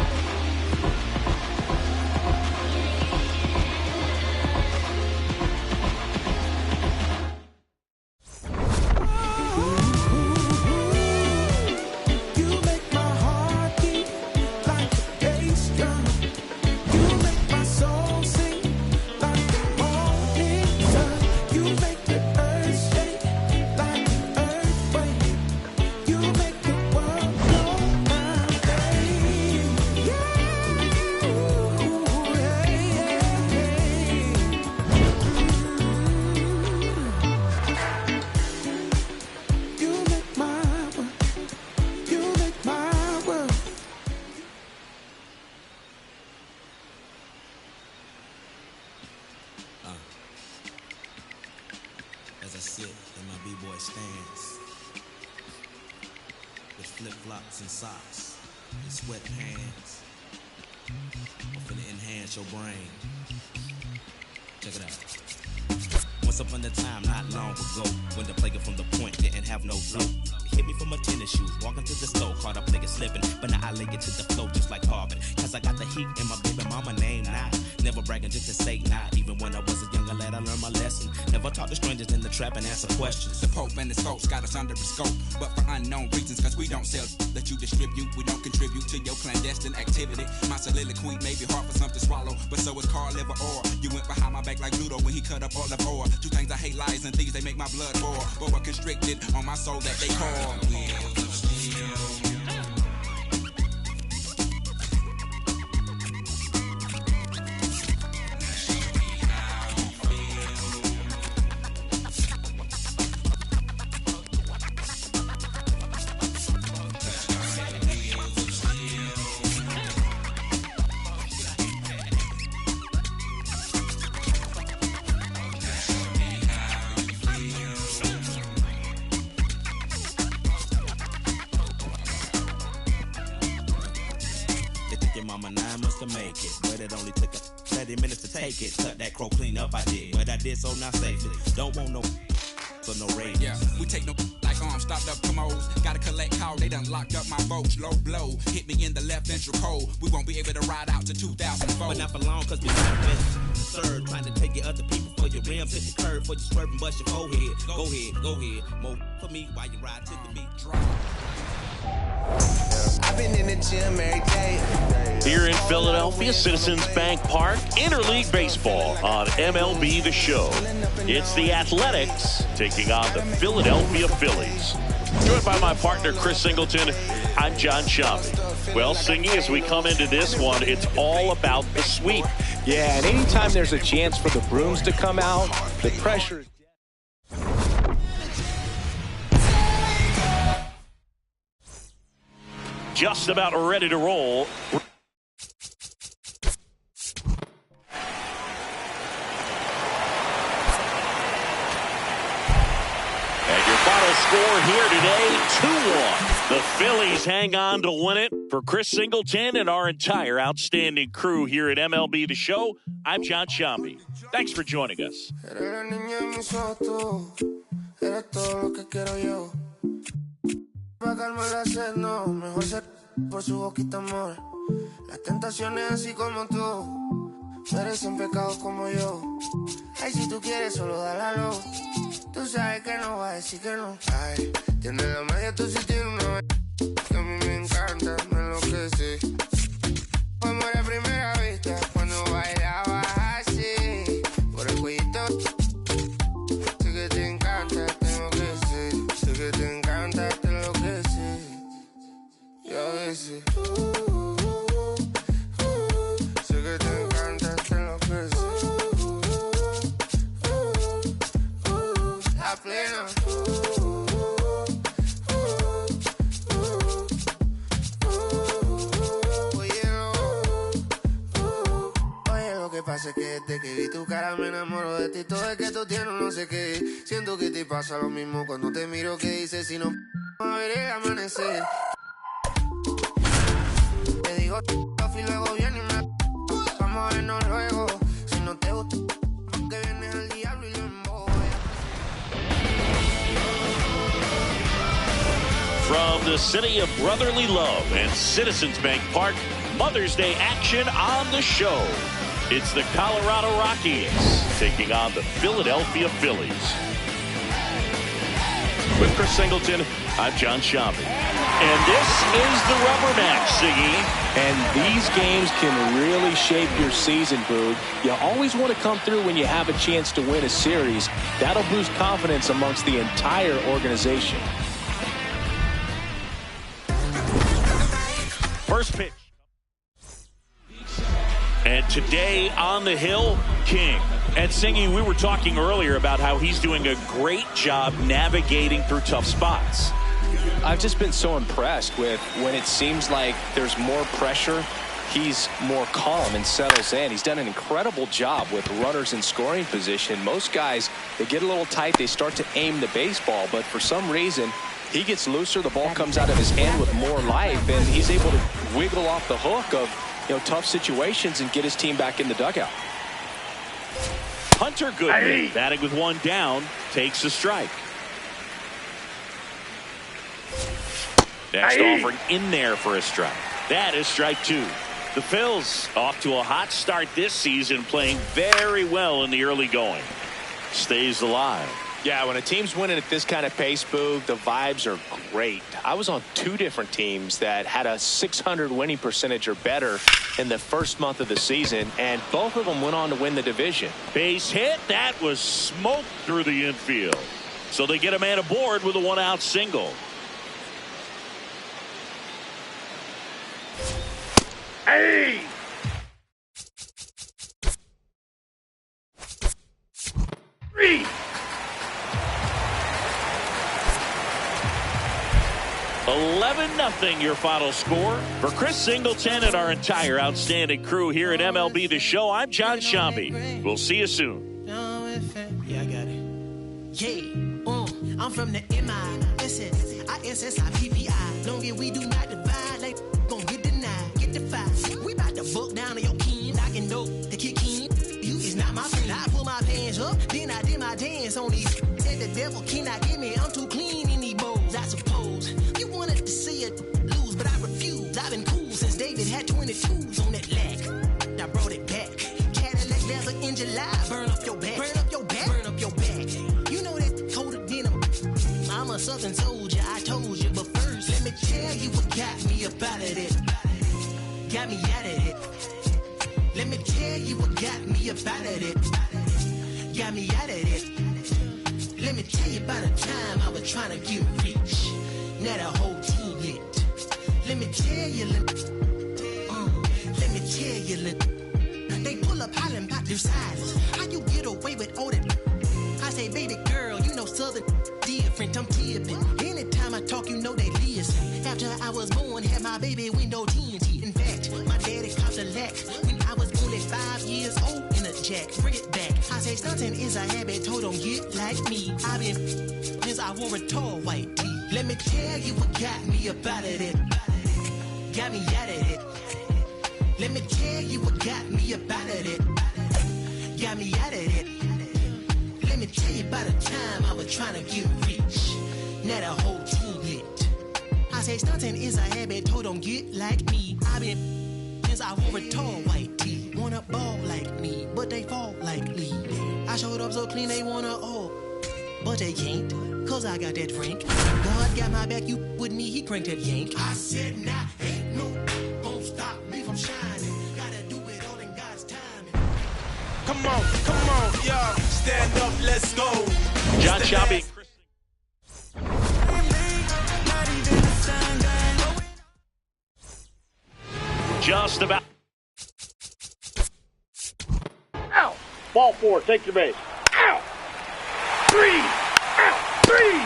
As I sit in my b-boy stance with flip-flops and socks and sweatpants, I'm finna enhance your brain. Check it out. Once upon a time, not long ago, when the player from the point didn't have no flow. Hit me from my tennis shoes, walking to the store, caught a player slipping, but now I lay it to the floor just like Harvard. Cause I got the heat and my baby mama name now. Never bragging just to say not. Even when I was a younger lad, I learned my lesson. Never talk to strangers in the trap and answer questions. The Pope and his folks got us under the scope, but for unknown reasons, cause we don't sell that you distribute. We don't contribute to your clandestine activity. My soliloquy may be hard for some to swallow, but so is Carl Liver Or. You went behind my back like Ludo when he cut up all of ore. Two things I hate, lies and thieves, they make my blood boil. But we're constricted on my soul that they call wheels of steel. Mama 9 months to make it, but it only took 30 minutes to take it. Cut that crow clean up, I did, but I did so not safely. Don't want no for no rage. Yeah, we take no like stopped up commodes. Gotta collect call, they done locked up my boats. Low blow, hit me in the left ventral cold. We won't be able to ride out to 2004. But not for long, cause we got a sir, trying to take your other people for your rims. Hit the curve for you swerve and bust your forehead. Go ahead, go ahead. More for me while you ride to the beat. Drop. I've been in the gym every day. Here in Philadelphia, Citizens Bank Park, interleague baseball on MLB The Show. It's the Athletics taking on the Philadelphia Phillies. Joined by my partner, Chris Singleton, I'm John Shambi. Well, Singy, as we come into this one, it's all about the sweep. Yeah, and anytime there's a chance for the brooms to come out, the pressure just about ready to roll. And your final score here today, 2-1. The Phillies hang on to win it. For Chris Singleton and our entire outstanding crew here at MLB The Show, I'm John Shambi. Thanks for joining us. Eres todo lo que quiero yo. Pa' calmar la sed, no. Mejor ser por su boquita, amor. Las tentaciones así como tú merecen pecados como yo. Ay, si tú quieres, solo dale a luz. Tú sabes que no va a decir que no. Ay, tienes la magia, tú sí tienes una que a mí me encanta, me enloquece. Como a la primera vista, cuando bailabas así, por el cuellito. Sé que te encanta, tengo que ser. Sé que te encanta, te enloquece. Y a veces sé que te encanta, te enloquece. La plena. Pasa que desde que vi tu cara me enamoro de ti. Todo es que tú tienes no sé qué. Siento que te pasa lo mismo cuando te miro. Que dices si no a ver el amanecer. Te digo y luego viene y me vamos a vernos luego. Si no te gusta que vienes al diablo y lo emboya. From the city of brotherly love and Citizens Bank Park, Mother's Day action on the show. It's the Colorado Rockies taking on the Philadelphia Phillies. With Chris Singleton, I'm John Shambi. And this is the rubber match, Siggy. And these games can really shape your season, Boog. You always want to come through when you have a chance to win a series. That'll boost confidence amongst the entire organization. First pitch. And today on the hill, King. And Singy, we were talking earlier about how he's doing a great job navigating through tough spots. I've just been so impressed with when it seems like there's more pressure, he's more calm and settles in. He's done an incredible job with runners in scoring position. Most guys, they get a little tight, they start to aim the baseball, but for some reason, he gets looser, the ball comes out of his hand with more life, and he's able to wiggle off the hook of tough situations and get his team back in the dugout. Hunter Goodman, batting with one down, takes a strike. Next offering in there for a strike. That is strike two. The Phils off to a hot start this season, playing very well in the early going. Stays alive. Yeah, when a team's winning at this kind of pace, Boog, the vibes are great. I was on two different teams that had a .600 winning percentage or better in the first month of the season, and both of them went on to win the division. Base hit. That was smoked through the infield. So they get a man aboard with a one-out single. Hey! Three! 11-0 your final score. For Chris Singleton and our entire outstanding crew here at MLB The Show, I'm John Shambi. We'll see you soon. Yeah, I got it. Yeah, I'm from the MISSISSIPPI. Long as we do not divide, like gon' get denied, get defied. We bout to fuck down to your kin, I can know the kick in. You is not my friend. I pull my pants up, then I did my dance on these. Said the devil cannot get me, I'm too clean in these bowls, I suppose. You wanted to see it lose, but I refuse. I've been cool since David had 22s on that leg. I brought it back. Cadillac leather in July. Burn up your back. Burn up your back. Burn up your back. You know that colder denim. I'm a southern soldier, I told you. But first, let me tell you what got me up out of it. Got me out of it. Let me tell you what got me up out of it. Got me out of it. Let me tell you about a time I was trying to get rich. Now the whole team lit. Let me tell you, let me tell you, they pull up hollering about their sizes. How you get away with all that? I say, baby girl, you know southern different. I'm tipping. Anytime I talk, you know they listen. After I was born, born, had my baby window TNT. In fact, my daddy copped a lack when I was only 5 years old in a jack. Bring it back. I say stunting is a habit, told them get like me. I've been since I wore a tall white tee. Let me tell you what got me about it. Got me out of it. Let me tell you what got me about it. Got me out of it. Let me tell you about the time I was trying to get rich. Now the whole team lit. I say stunting is a habit, told them get like me. I've been since I wore a tall white tee. Wanna ball like me, but they fall like Lee. I showed up so clean they wanna but they can't, cause I got that Frank. God got my back, you with me, he cranked that yank. I said nah, ain't no gon' stop me from shining. Gotta do it all in God's timing. Come on, y'all. Stand up, let's go. John Shelby. Just about. Ow! Ball 4, take your base. Ow! 3! Ow! 3!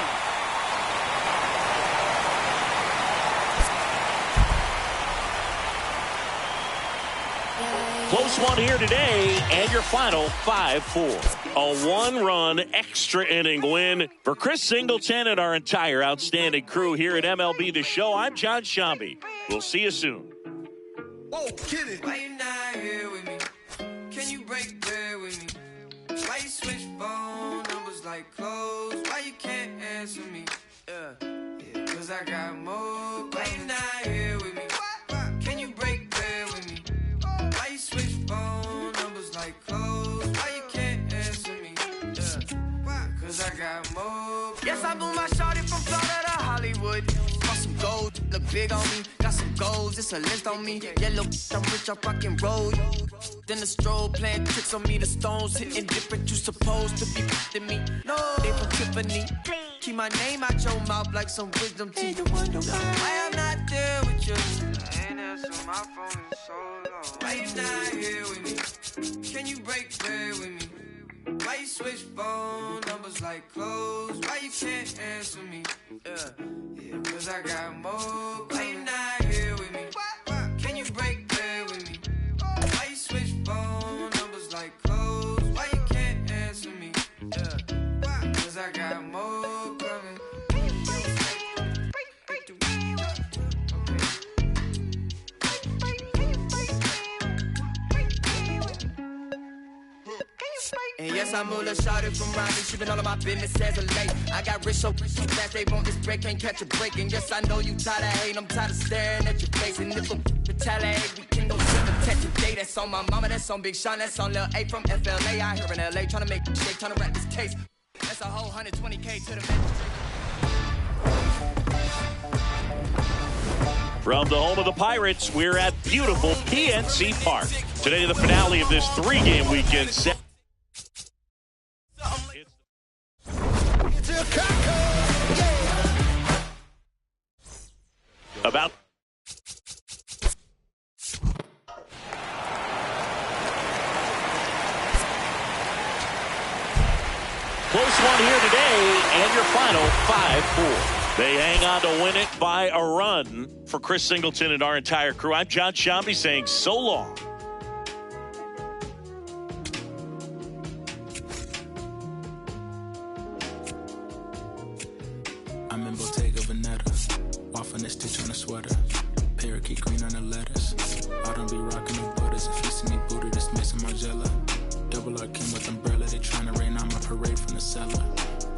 Close one here today, and your final 5-4. A one-run extra inning win for Chris Singleton and our entire outstanding crew here at MLB The Show. I'm John Shelby. We'll see you soon. Whoa, kid it. Why you not here with me? Can you break bread with me? Why you switch phone numbers like clothes? Why you can't answer me? Yeah, cause I got more. Why you not here with me? Can you break bread with me? Why you switch phone numbers like clothes? Why you can't answer me? Yeah, cause I got more. Yes, I moved my shawty from Florida to Hollywood. Got some gold, look big on me. Got some goals, it's a list on me. Yellow, I'm rich, I rock and roll. Then the strobe playing tricks on me. The stones hitting different, you supposed to be than me. No, they from Tiffany. Keep my name out your mouth like some wisdom teeth. Why I'm not there with you? I ain't answer my phone in so long. Why you not here with me? Can you break bread with me? Why you switch phone numbers like clothes? Why you can't answer me? Yeah, cause I got more. Why you not here with me? Can you break bread with me? Why you switch phone numbers like clothes? Why you can't answer me? Yeah, cause I got more coming. And yes, I'm Mula shouted from Ronnie. She been all of my business as of late. I got rich so fast they want this break, can't catch a break. And yes, I know you tired of hating, I'm tired of staring at your face. And if I'm retaliate, we can go sit the test today. That's on my mama, that's on Big Sean, that's on Lil A from FLA. Out here in LA, trying to make shake, trying to wrap this case. That's a whole 120K to the magistrate. From the home of the Pirates, we're at beautiful PNC Park. Today, the finale of this 3-game weekend set. About close one here today, and your final 5-4. They hang on to win it by a run. For Chris Singleton and our entire crew, I'm John Shelby saying so long. I'm in Bottega Veneta, waffling a stitch on a sweater, parakeet green on the lettuce. I don't be rocking the butters. If you see me booted, it's missing Margiela. Double R Kim with umbrella, they tryna rain on my parade from the cellar.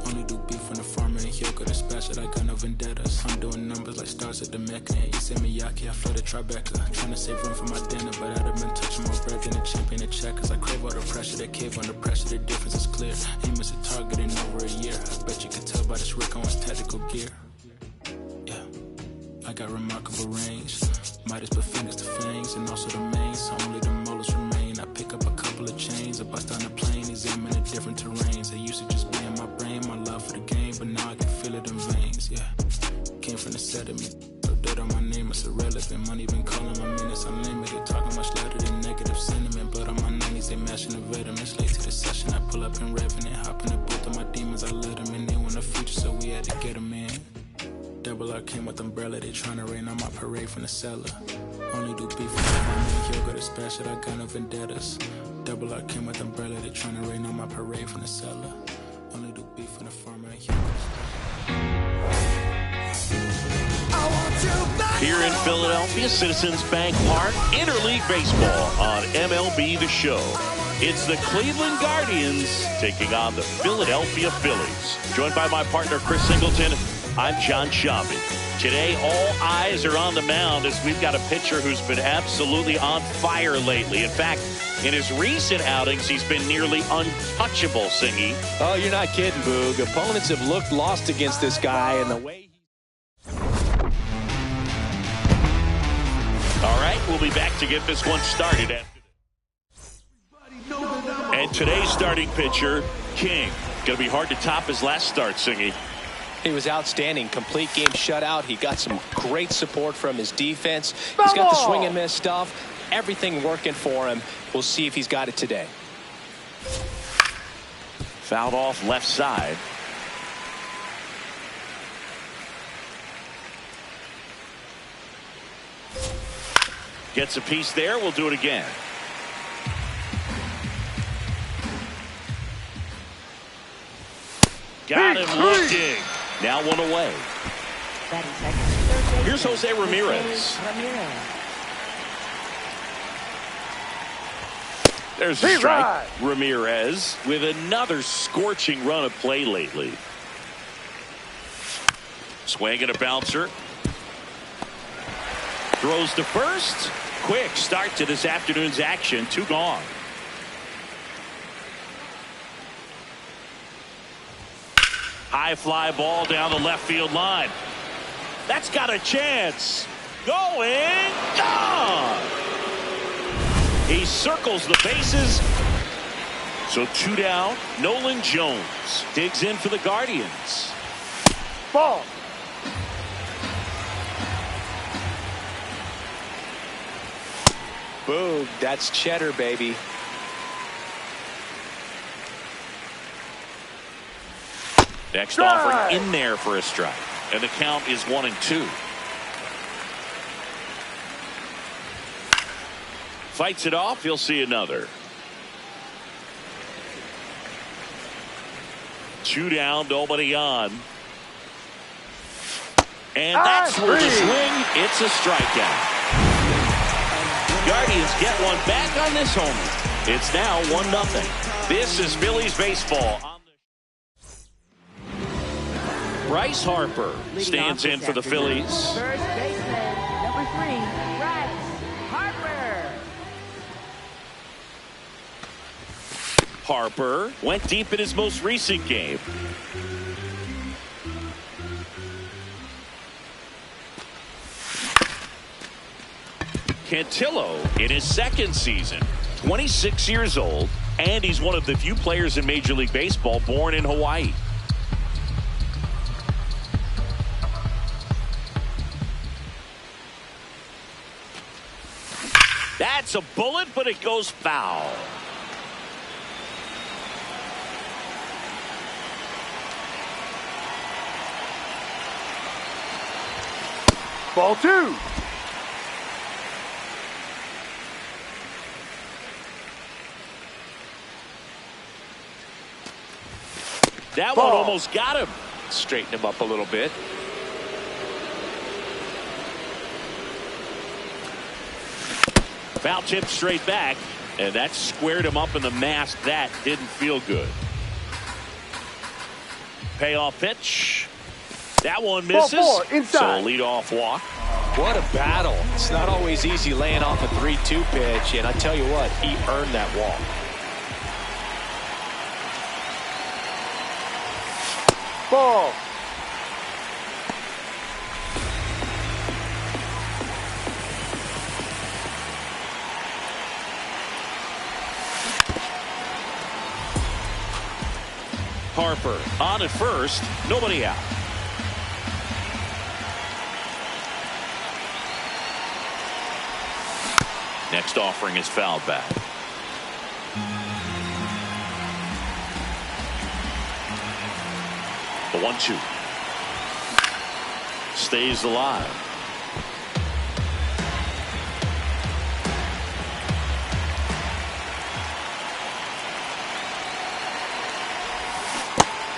Only do beef from the farmer and Hyoko dispatch it. I got no vendettas. I'm doing numbers like stars at the Mecca. And Issei Miyake, I flooded Tribeca. Tryna save room for my dinner, but I'd have been touching more bread than a champion at checkers. I crave all the pressure, they cave under pressure. The difference is clear. He missed a target in over a year. I bet you could tell by this Rick Owens tactical gear. Yeah, I got remarkable range. Midas put fingers to fangs, and also the main, so only the molars remain. I pick up a couple of chains, I bust on the plane, examine the different terrains. They used to just be in my brain, my love for the game, but now I can feel it in veins, yeah. Came from the set of me, so dirt on my name, it's irrelevant. Money been calling my minutes unlimited, talking much louder than negative sentiment. But on my 90s, they mashing the veterans. Late to the session, I pull up in Revenant, hop in the booth of my demons, I let them in. They want a future, so we had to get them in. Double R came with umbrella, they tryna rain on my parade from the cellar. Only do beef with the family, yoga, the special, I got no vendettas. Double R came with umbrella, they tryna rain on my parade from the cellar. Only do beef from the farmer, Here in Philadelphia, Citizens Bank Park, Interleague Baseball on MLB The Show. It's the Cleveland Guardians taking on the Philadelphia Phillies. Joined by my partner, Chris Singleton, I'm John Shambi. Today, all eyes are on the mound as we've got a pitcher who's been absolutely on fire lately. In fact, in his recent outings, he's been nearly untouchable, Singy. Oh, you're not kidding, Boog. Opponents have looked lost against this guy, and the way All right, we'll be back to get this one started after this. And today's starting pitcher, King. Going to be hard to top his last start, Singy. he was outstanding. Complete game shutout. He got some great support from his defense. He's got the swing and miss stuff. Everything working for him. We'll see if he's got it today. Fouled off left side. Gets a piece there. We'll do it again. Got him looking. Now one away. Here's Jose Ramirez. There's a strike. Ramirez with another scorching run of play lately. Swing and a bouncer. Throws to first. Quick start to this afternoon's action. 2 gone. High fly ball down the left field line. That's got a chance. Going. Gone. He circles the bases. So 2 down. Nolan Jones digs in for the Guardians. Ball. Boom. That's cheddar, baby. Next offering in there for a strike. And the count is 1-2. Fights it off. He'll see another. 2 down. Nobody on. And that's where the swing. It's a strikeout. Guardians get one back on this homer. It's now 1-0. This is Phillies baseball. Bryce Harper stands in for the Phillies. First baseman, number 3, Bryce Harper. Harper went deep in his most recent game. Cantillo in his second season, 26 years old, and he's one of the few players in Major League Baseball born in Hawaii. That's a bullet, but it goes foul. Ball 2. That one almost got him. Straighten him up a little bit. Foul tip straight back, and that squared him up in the mask. That didn't feel good. Payoff pitch. That one misses. Ball 4, inside. So a leadoff walk. What a battle. It's not always easy laying off a 3-2 pitch, and I tell you what, he earned that walk. Ball. Harper on at first, nobody out. Next offering is fouled back. The 1-2. stays alive.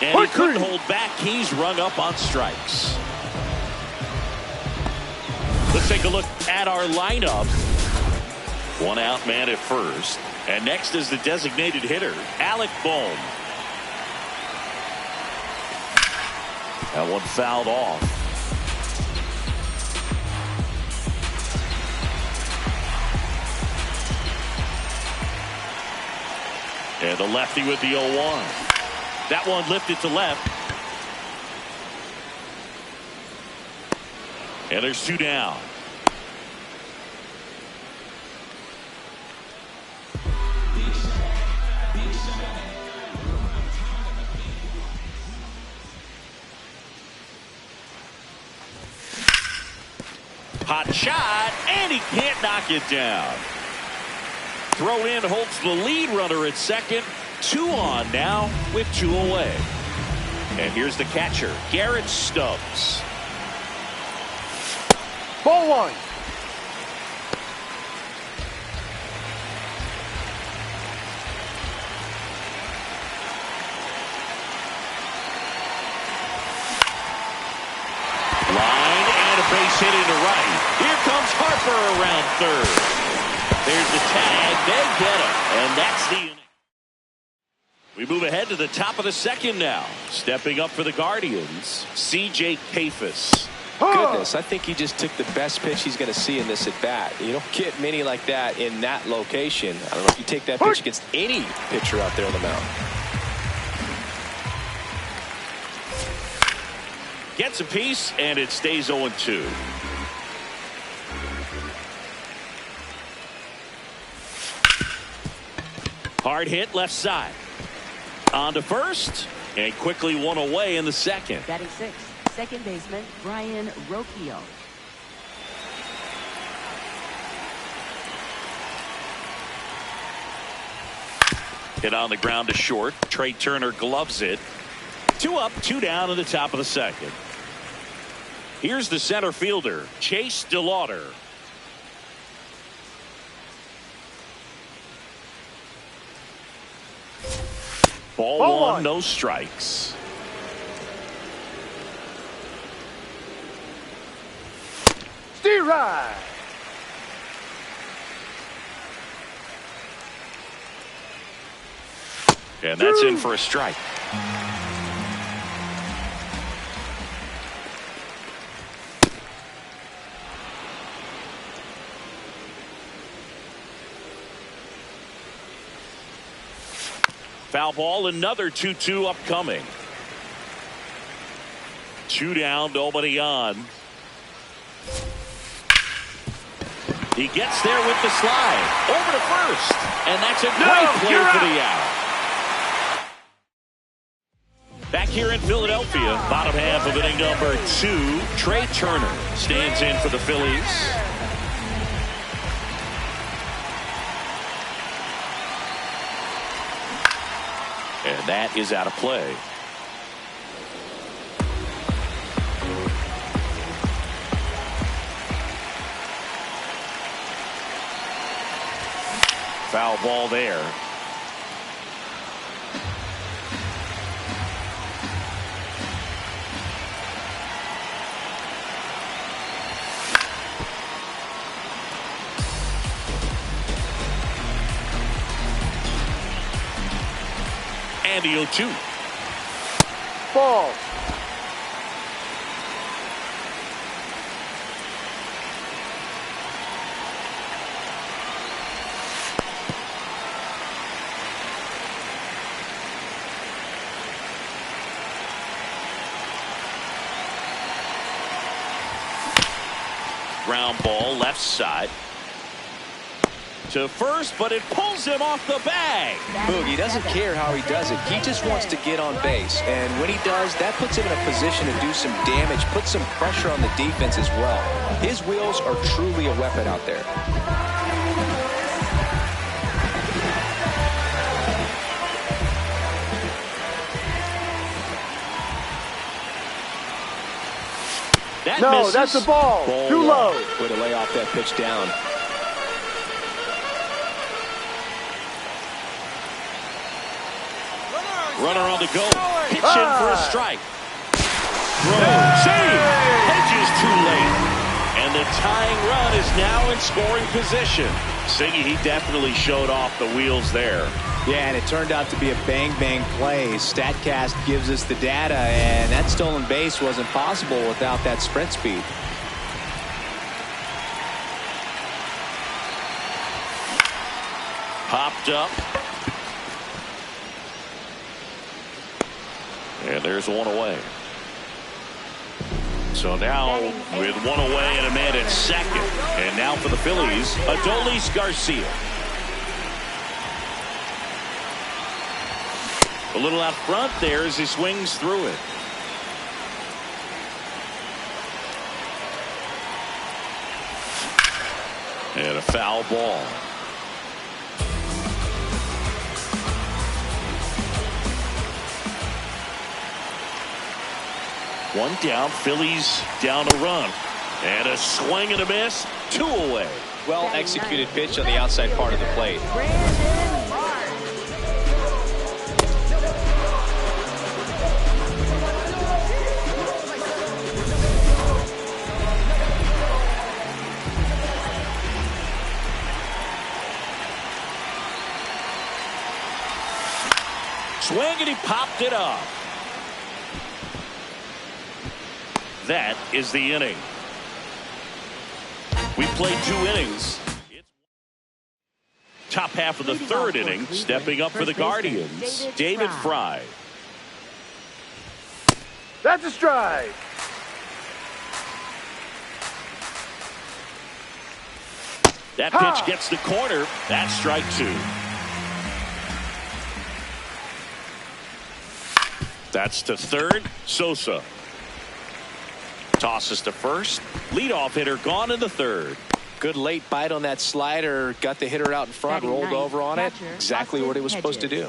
And he couldn't hold back. He's rung up on strikes. Let's take a look at our lineup. One out man at first. And next is the designated hitter, Alec Bohm. That one fouled off. And the lefty with the 0-1. That one lifted to left. And there's 2 down. Hot shot, and he can't knock it down. Throw in holds the lead runner at second. 2 on now with 2 away. And here's the catcher, Garrett Stubbs. Ball 1. Line and a base hit into right. Here comes Harper around third. There's the tag. They get him. And that's the inning. We move ahead to the top of the second now. Stepping up for the Guardians, C.J. Kafis. Goodness, I think he just took the best pitch he's going to see in this at bat. You don't get many like that in that location. I don't know if you take that pitch against any pitcher out there on the mound. Gets a piece, and it stays 0-2. Hard hit left side. On to first, and quickly 1 away in the second. Batting 6, second baseman Brian Rocchio. Hit on the ground to short. Trey Turner gloves it. 2 up, 2 down in the top of the second. Here's the center fielder, Chase DeLauder. Ball 1, no strikes. Steer right. And that's in for a strike. Foul ball, another 2-2 upcoming. 2 down, nobody on. He gets there with the slide. Over to first. And that's a great play for the out. Back here in Philadelphia, bottom half of inning number 2, Trey Turner stands in for the Phillies. And that is out of play. Foul ball there. And the 0-2. Ball. Ground ball left side to first, but it pulls him off the bag. Boogie doesn't care how he does it. He just wants to get on base. And when he does, that puts him in a position to do some damage, put some pressure on the defense as well. His wheels are truly a weapon out there. That No, misses. that's a ball. Too low. Way to lay off that pitch down. Runner on the go. Pitch in for a strike. Throw. Save. Hedges too late. And the tying run is now in scoring position. Siggy, he definitely showed off the wheels there. Yeah, and it turned out to be a bang-bang play. StatCast gives us the data, and that stolen base wasn't possible without that sprint speed. Popped up. And there's one away. So now with one away and a man at second. And now for the Phillies, Adolis Garcia. A little out front there as he swings through it. And a foul ball. One down, Phillies down a run. And a swing and a miss, 2 away. Well executed pitch on the outside part of the plate. Swing and he popped it up. That is the inning. We played 2 innings. Top half of the 3rd inning. Stepping up for the Guardians, David Fry. That's a strike. That pitch gets the corner. That's strike 2. That's to third. Sosa tosses to first. Leadoff hitter gone in the 3rd. Good late bite on that slider. Got the hitter out in front, rolled over on it. Exactly what he was supposed to do.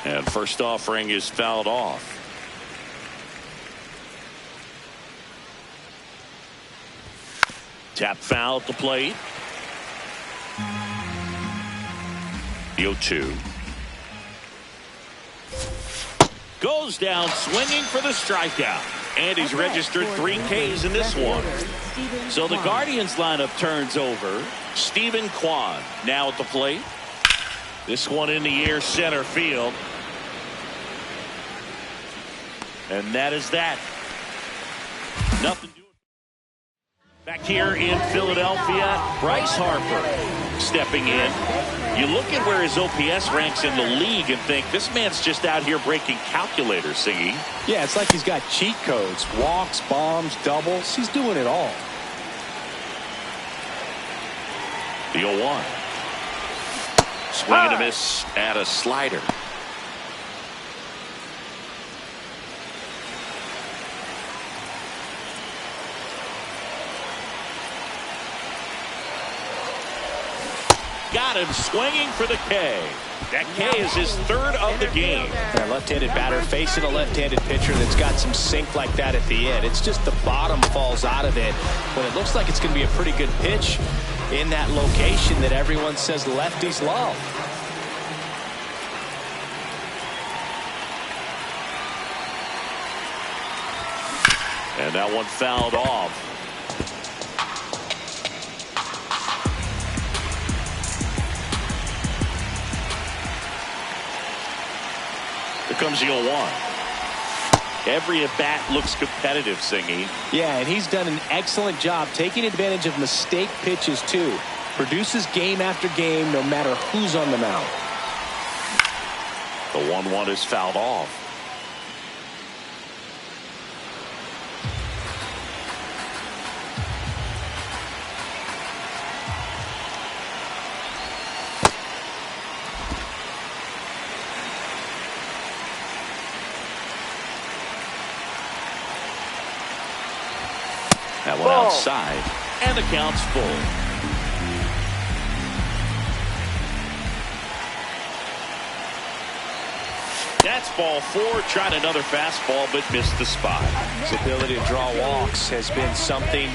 And first offering is fouled off. Tap foul at the plate. The 0-2. Goes down swinging for the strikeout. And he's registered 3 Ks in this one. So the Guardians lineup turns over. Stephen Kwan now at the plate. This one in the air center field. And that is that. Nothing. Back here in Philadelphia, Bryce Harper stepping in. You look at where his OPS ranks in the league and think this man's just out here breaking calculators, Siggy. Yeah, it's like he's got cheat codes. Walks, bombs, doubles. He's doing it all. The 0-1. Swing and a miss at a slider. Got him swinging for the K. That K is his 3rd of the game. A left-handed batter facing a left-handed pitcher that's got some sink like that at the end. It's just the bottom falls out of it. But it looks like it's going to be a pretty good pitch in that location that everyone says lefties love. And that one fouled off. Here comes the 0-1. Every at-bat looks competitive, Singy. Yeah, and he's done an excellent job taking advantage of mistake pitches, too. Produces game after game, no matter who's on the mound. The 1-1 is fouled off. That one outside, and the count's full. That's ball 4. Tried another fastball, but missed the spot. His ability to draw walks has been something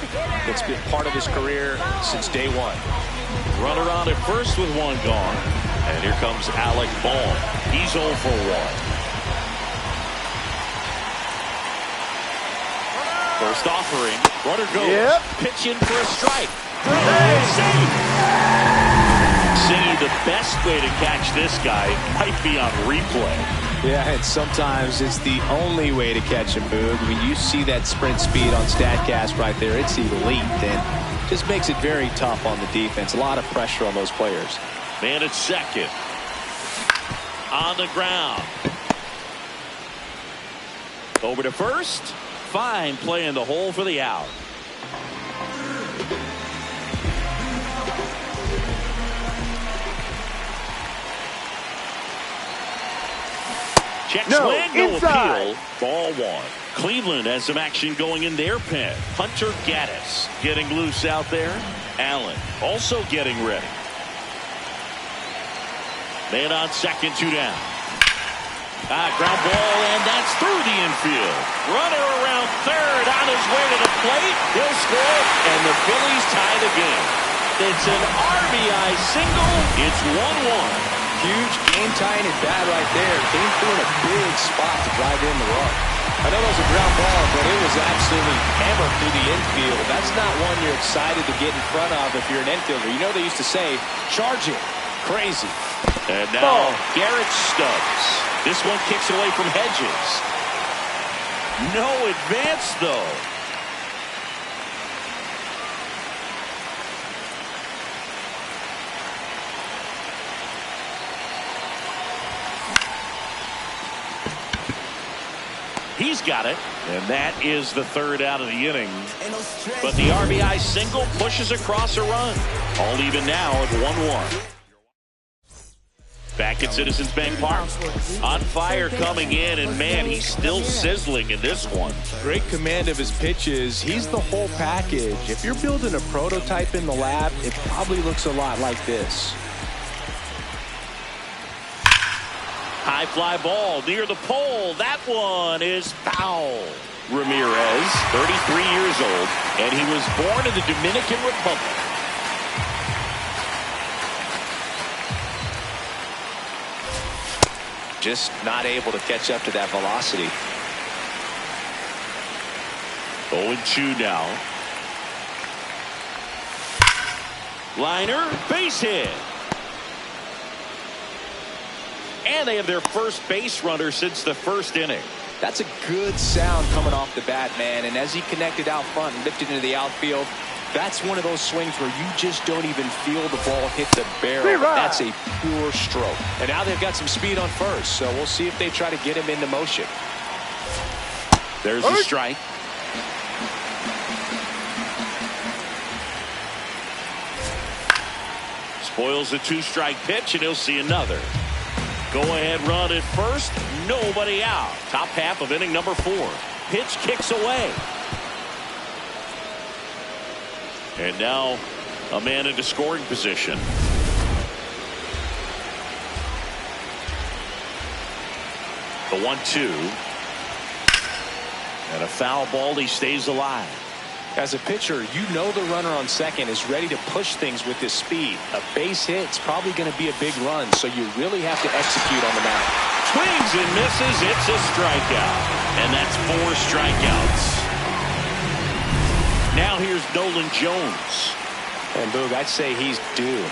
that's been part of his career since day one. Runner on at first with 1 gone. And here comes Alec Bohm. He's 0 for 1. First offering. Runner goes. Yep. Pitch in for a strike. Save. Saying the best way to catch this guy might be on replay. Yeah, and sometimes it's the only way to catch him, Boog. When you see that sprint speed on StatCast right there, it's elite, and just makes it very tough on the defense. A lot of pressure on those players. Man at second. On the ground. Over to first. Fine play in the hole for the out. Check swing, no appeal. Ball 1. Cleveland has some action going in their pen. Hunter Gaddis getting loose out there. Allen also getting ready. Man on second, 2 down. Ground ball, and that's through the infield. Runner around third on his way to the plate. He'll score, and the Phillies tie the game. It's an RBI single. It's 1-1. Huge game-tying at bat right there. Came through in a big spot to drive in the run. I know that was a ground ball, but it was absolutely hammered through the infield. That's not one you're excited to get in front of if you're an infielder. You know they used to say, charge it. Crazy. And now Garrett Stubbs. This one kicks away from Hedges. No advance, though. He's got it, and that is the 3rd out of the inning. But the RBI single pushes across a run. All even now at 1-1. Back at Citizens Bank Park. On fire coming in, and man, he's still sizzling in this one. Great command of his pitches. He's the whole package. If you're building a prototype in the lab, it probably looks a lot like this. High fly ball near the pole. That one is foul. Ramirez, 33 years old, and he was born in the Dominican Republic. Just not able to catch up to that velocity. 0-2 now. Liner, base hit. And they have their first base runner since the 1st inning. That's a good sound coming off the bat, man. And as he connected out front and lifted into the outfield, that's one of those swings where you just don't even feel the ball hit the barrel. That's a pure stroke. And now they've got some speed on first, so we'll see if they try to get him into motion. There's a strike. Spoils a 2-strike pitch, and he'll see another. Go-ahead run at first. Nobody out. Top half of inning number 4. Pitch kicks away. And now a man into scoring position. The 1-2. And a foul ball. He stays alive. As a pitcher, you know the runner on second is ready to push things with his speed. A base hit's probably going to be a big run, so you really have to execute on the mound. Swings and misses. It's a strikeout. And that's 4 strikeouts. Now here's Nolan Jones. And Boog, I'd say he's due.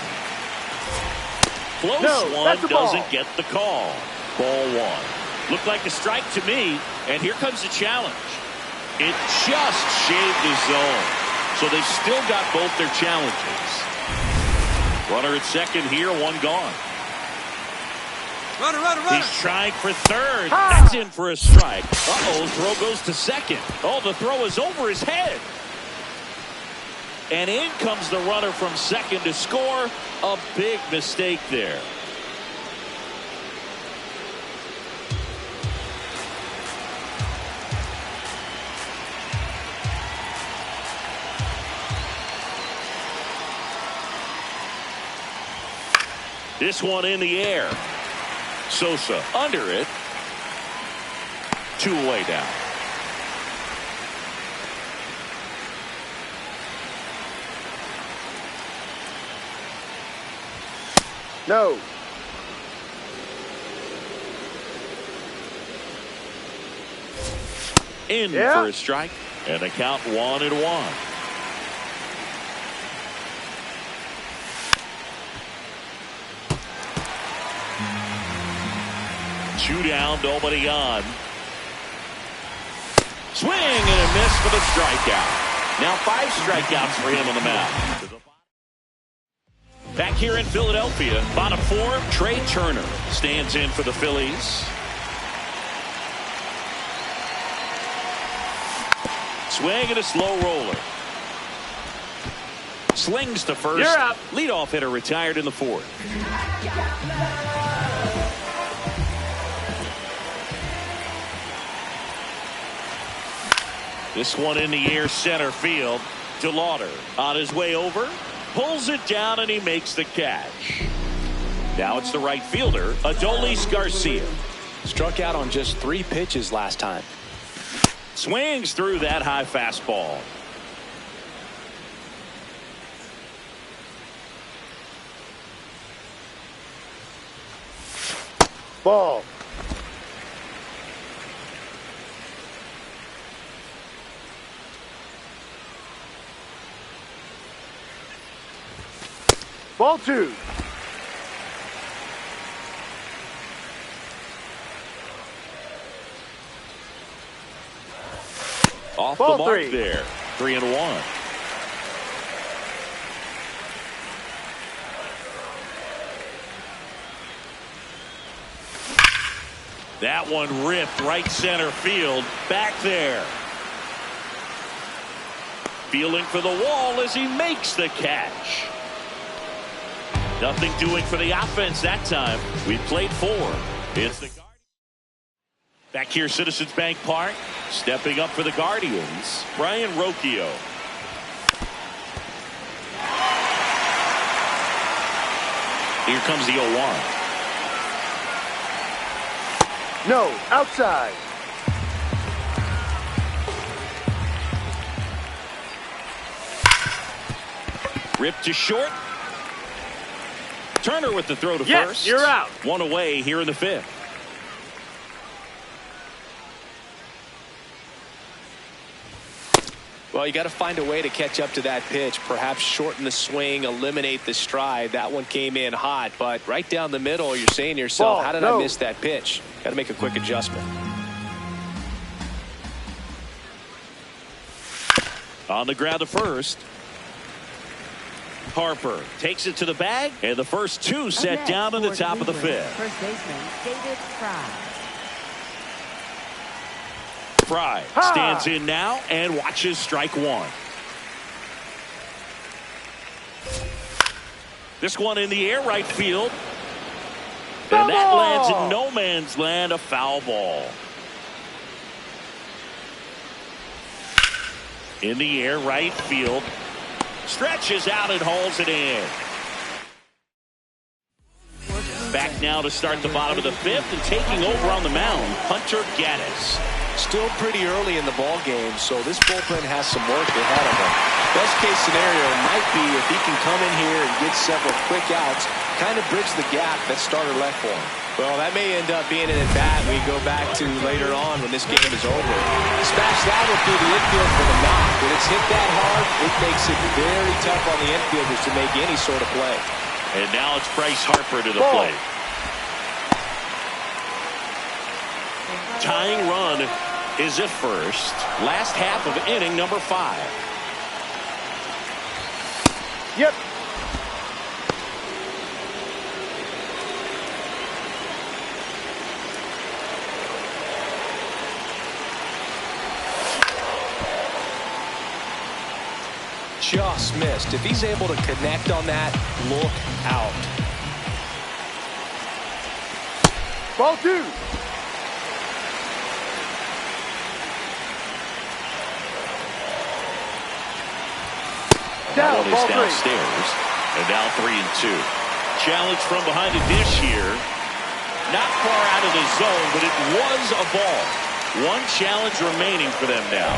Close one, doesn't get the call. Ball 1. Looked like a strike to me, and here comes the challenge. It just shaved the zone. So they've still got both their challenges. Runner at second here, 1 gone. Runner. He's trying for third. That's in for a strike. Uh-oh, throw goes to second. Oh, the throw is over his head. And in comes the runner from second to score. A big mistake there. This one in the air. Sosa under it. 2 away now. No. In for a strike, and the count 1-1. Two down, nobody on. Swing and a miss for the strikeout. Now 5 strikeouts for him on the mound. Back here in Philadelphia, bottom 4, Trey Turner stands in for the Phillies. Swing and a slow roller. Slings to first. You're up. Leadoff hitter retired in the 4th. This one in the air, center field. DeLauder on his way over. Pulls it down and he makes the catch. Now it's the right fielder, Adolis Garcia. Struck out on just 3 pitches last time. Swings through that high fastball. Ball. Ball 2. Off Ball the mark 3. there. 3-1. That one ripped right center field. Back there. Feeling for the wall as he makes the catch. Nothing doing for the offense that time. We played 4. It's the back here, Citizens Bank Park. Stepping up for the Guardians, Brian Rocchio. Here comes the 0-1. No, outside. Ripped to short. Turner with the throw to first. You're out. 1 away here in the 5th. Well, you got to find a way to catch up to that pitch. Perhaps shorten the swing, eliminate the stride. That one came in hot, but right down the middle, you're saying to yourself, Ball, how did I miss that pitch? Got to make a quick adjustment. On the ground to first. Harper takes it to the bag, and the first 2 set down in the top of the 5th. First baseman David Fry. Fry stands in now and watches strike 1. This one in the air, right field. And that lands in no man's land, a foul ball. In the air, right field. Stretches out and hauls it in. Back now to start the bottom of the 5th, and taking over on the mound, Hunter Gaddis. Still pretty early in the ball game, so this bullpen has some work ahead of him. Best case scenario might be if he can come in here and get several quick outs, kind of bridge the gap that starter left for him. Well, that may end up being an at-bat we go back to later on when this game is over. Smash that one through the infield for the knock. When it's hit that hard, it makes it very tough on the infielders to make any sort of play. And now it's Bryce Harper to the plate. Tying run is at first. Last half of inning number 5. Yep. Just missed. If he's able to connect on that, look out. Ball 2. Down, ball downstairs, and now 3-2. Challenge from behind the dish here. Not far out of the zone, but it was a ball. One challenge remaining for them now.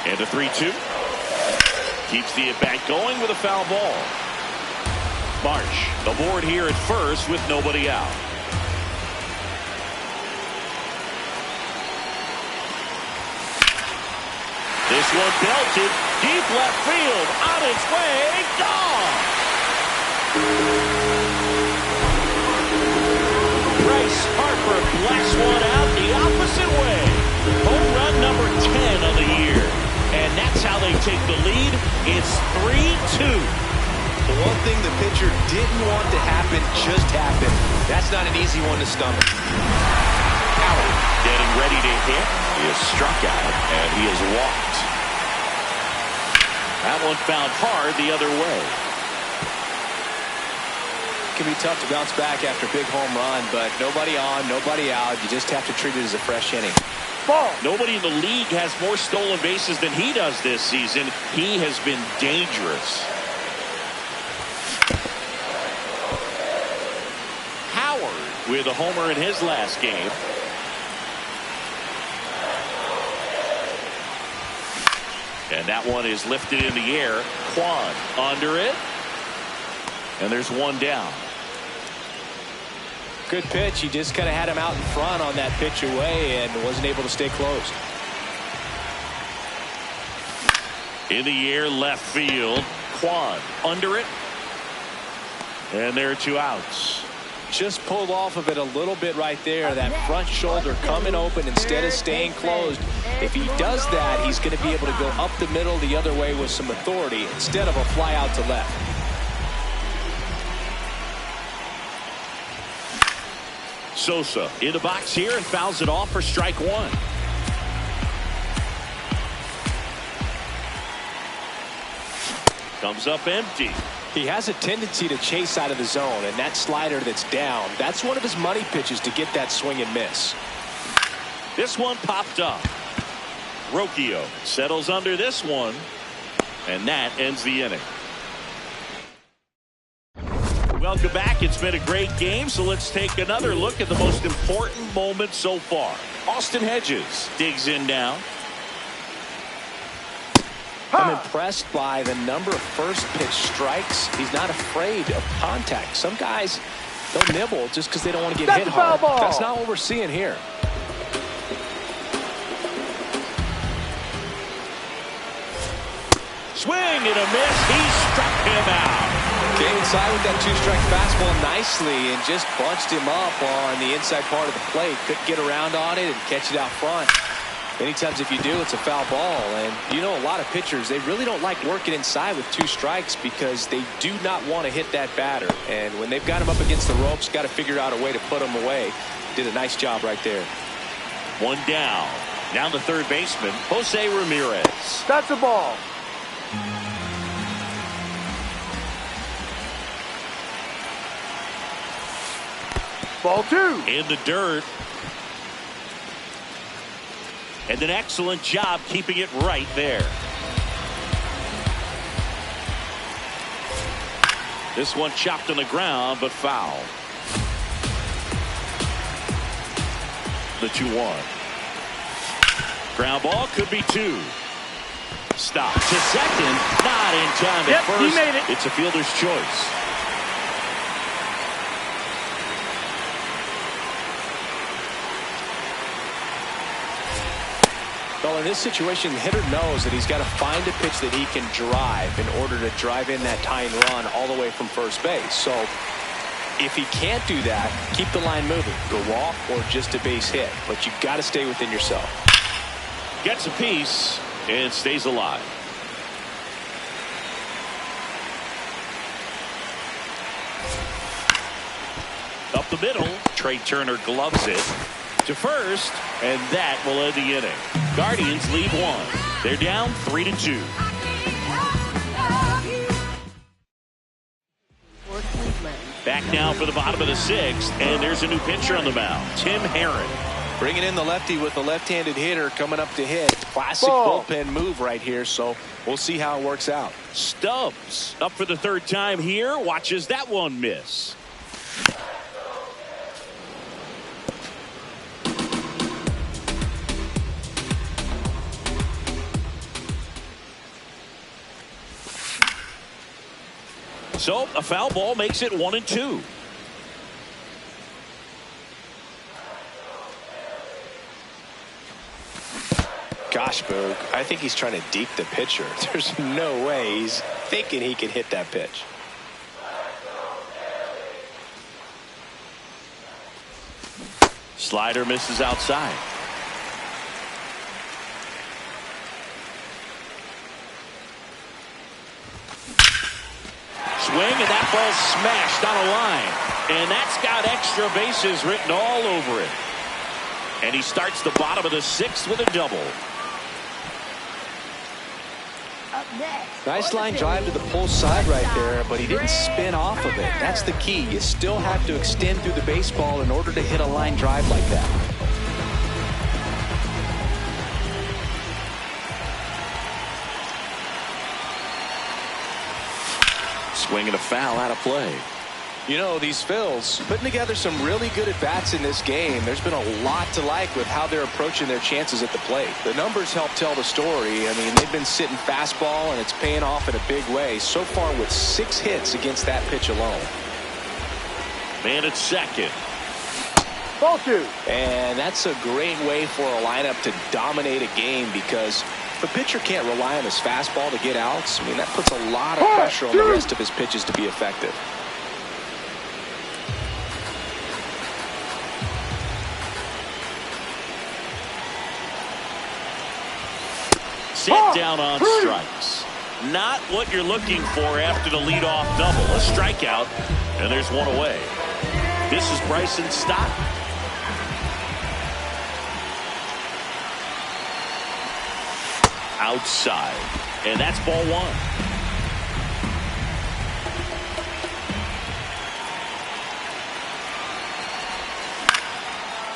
And a 3-2. Keeps the at-bat going with a foul ball. Marsh, the board here at first with nobody out. This one belted deep left field, on its way, gone. Bryce Harper blasts one out the opposite way. Home run number 10 of the year. And that's how they take the lead. It's 3-2. The one thing the pitcher didn't want to happen just happened. That's not an easy one to stomach. Howard getting ready to hit. He is struck out, and he is walked. That one found hard the other way. It can be tough to bounce back after a big home run, but nobody on, nobody out. You just have to treat it as a fresh inning. Ball. Nobody in the league has more stolen bases than he does this season. He has been dangerous. Howard with a homer in his last game. And that one is lifted in the air. Kwan under it. And there's one down. Good pitch. He just kind of had him out in front on that pitch away and wasn't able to stay closed. In the air, left field. Kwan under it. And there are two outs. Just pulled off of it a little bit right there. That front shoulder coming open instead of staying closed. If he does that, he's going to be able to go up the middle the other way with some authority instead of a fly out to left. Sosa in the box here and fouls it off for strike one. Comes up empty. He has a tendency to chase out of the zone, and that slider that's down, that's one of his money pitches to get that swing and miss. This one popped up. Rocchio settles under this one, and that ends the inning. Welcome back. It's been a great game, so let's take another look at the most important moment so far. Austin Hedges digs in now. I'm impressed by the number of first pitch strikes. He's not afraid of contact. Some guys, they'll nibble just because they don't want to get hit hard. That's not what we're seeing here. Swing and a miss. He struck him out. Came inside with that two-strike fastball nicely and just bunched him up on the inside part of the plate. Couldn't get around on it and catch it out front. Many times if you do, it's a foul ball. And you know, a lot of pitchers, they really don't like working inside with two strikes because they do not want to hit that batter. And when they've got him up against the ropes, got to figure out a way to put him away. Did a nice job right there. One down. Down the third baseman, Jose Ramirez. That's a ball. Ball two. In the dirt. And an excellent job keeping it right there. This one chopped on the ground, but foul. The 2-1. Ground ball could be two. Stop to second. Not in time to first. He made it. It's a fielder's choice. Well, in this situation, the hitter knows that he's got to find a pitch that he can drive in order to drive in that tying run all the way from first base. So if he can't do that, keep the line moving. Go walk or just a base hit. But you've got to stay within yourself. Gets a piece and stays alive. Up the middle, Trey Turner gloves it to first, and that will end the inning. Guardians lead one. They're down 3-2. Back now for the bottom of the sixth, and there's a new pitcher on the mound, Tim Herron. Bringing in the lefty with the left-handed hitter coming up to hit. Classic bullpen move right here, so we'll see how it works out. Stubbs up for the third time here. Watches that one miss. So a foul ball makes it 1-2. Gosh, Boog, I think he's trying to deke the pitcher. There's no way he's thinking he can hit that pitch. Slider misses outside. Swing, and that ball's smashed on a line. And that's got extra bases written all over it. And he starts the bottom of the 6th with a double. Nice line drive to the pull side right there, but he didn't spin off of it. That's the key. You still have to extend through the baseball in order to hit a line drive like that. Swing and a foul out of play. You know, these Phils putting together some really good at-bats in this game. There's been a lot to like with how they're approaching their chances at the plate. The numbers help tell the story. I mean, they've been sitting fastball, and it's paying off in a big way. So far with 6 hits against that pitch alone. Man at second. Ball 2. And that's a great way for a lineup to dominate a game, because the pitcher can't rely on his fastball to get outs. I mean, that puts a lot of pressure on the rest of his pitches to be effective. Sit down on strikes. Not what you're looking for after the leadoff double. A strikeout, and there's one away. This is Bryson Stott. Outside, and that's ball 1.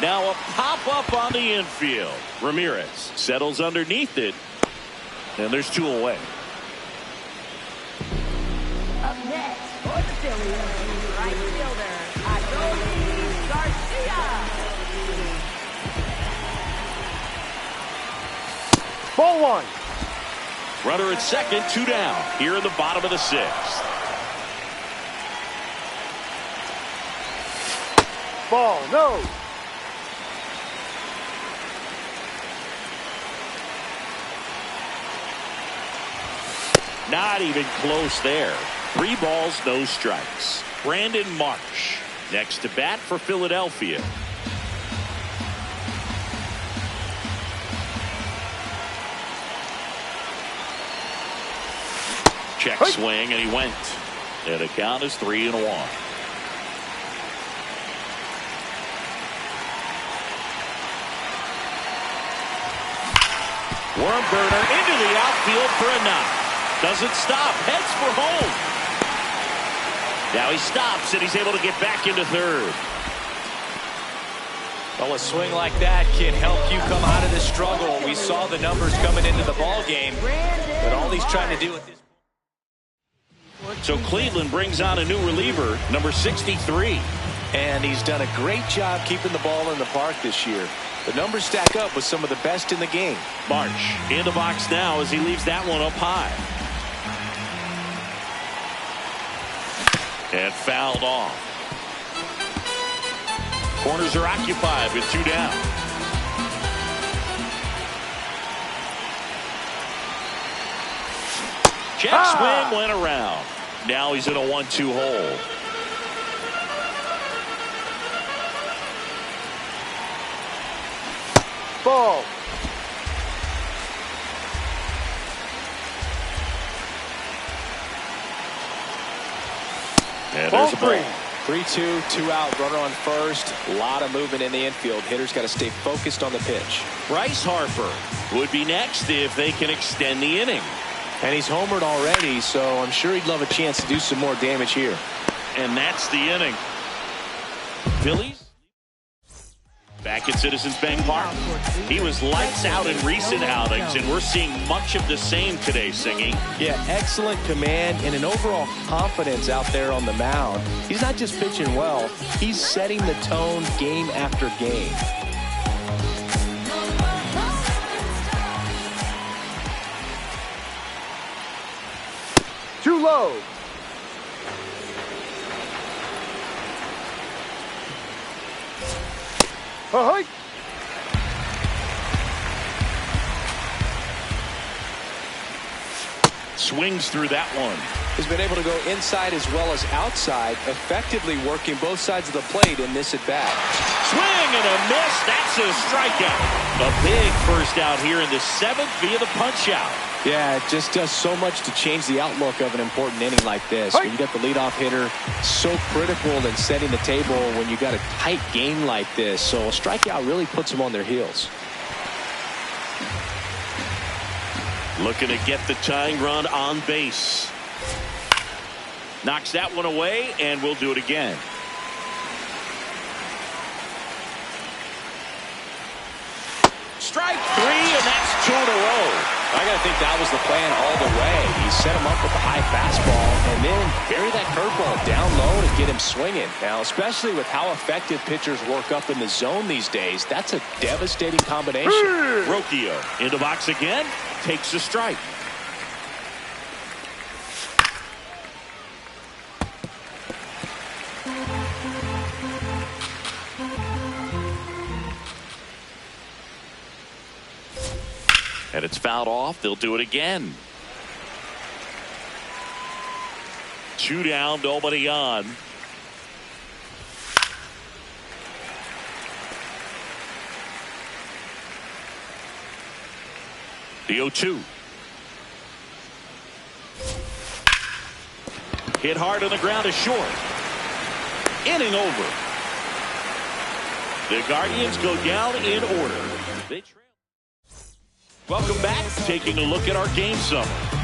Now a pop-up on the infield. Ramirez settles underneath it, and there's 2 away. Up next for the Phillies, right fielder, Adolis Garcia. Ball 1. Runner at second, 2 down. Here in the bottom of the 6th. Ball, no. Not even close there. 3 balls, no strikes. Brandon Marsh next to bat for Philadelphia. Check swing, and he went. And the count is 3-1. Worm burner into the outfield for a knock. Doesn't stop. Heads for home. Now he stops, and he's able to get back into third. Well, a swing like that can help you come out of the struggle. We saw the numbers coming into the ball game, but all he's trying to do with this. So Cleveland brings on a new reliever, number 63. And he's done a great job keeping the ball in the park this year. The numbers stack up with some of the best in the game. March in the box now as he leaves that one up high. And fouled off. Corners are occupied with 2 down. Check swing went around. Now he's in a 1-2 hole. Ball. And there's a ball. 3-2, 2 out, runner on first. A lot of movement in the infield. Hitters got to stay focused on the pitch. Bryce Harper would be next if they can extend the inning. And he's homered already, so I'm sure he'd love a chance to do some more damage here. And that's the inning. Phillies back at Citizens Bank Park. He was lights out in recent outings, and we're seeing much of the same today, Singy. Yeah, excellent command and an overall confidence out there on the mound. He's not just pitching well, he's setting the tone game after game. Too low. Swings through that one. He's been able to go inside as well as outside, effectively working both sides of the plate in this at-bat. Swing and a miss. That's a strikeout. A big first out here in the 7th via the punch-out. Yeah, it just does so much to change the outlook of an important inning like this. When you got the leadoff hitter, so critical in setting the table when you got a tight game like this. So a strikeout really puts them on their heels. Looking to get the tying run on base. Knocks that one away, and we'll do it again. Strike 3, and that's 2 in a row. I got to think that was the plan all the way. He set him up with the high fastball and then bury that curveball down low to get him swinging. Now, especially with how effective pitchers work up in the zone these days, that's a devastating combination. Rocchio in the box again, takes a strike. And it's fouled off. They'll do it again. 2 down, nobody on. The 0-2. Hit hard on the ground is short. Inning over. The Guardians go down in order. Welcome back. Taking a look at our game summary.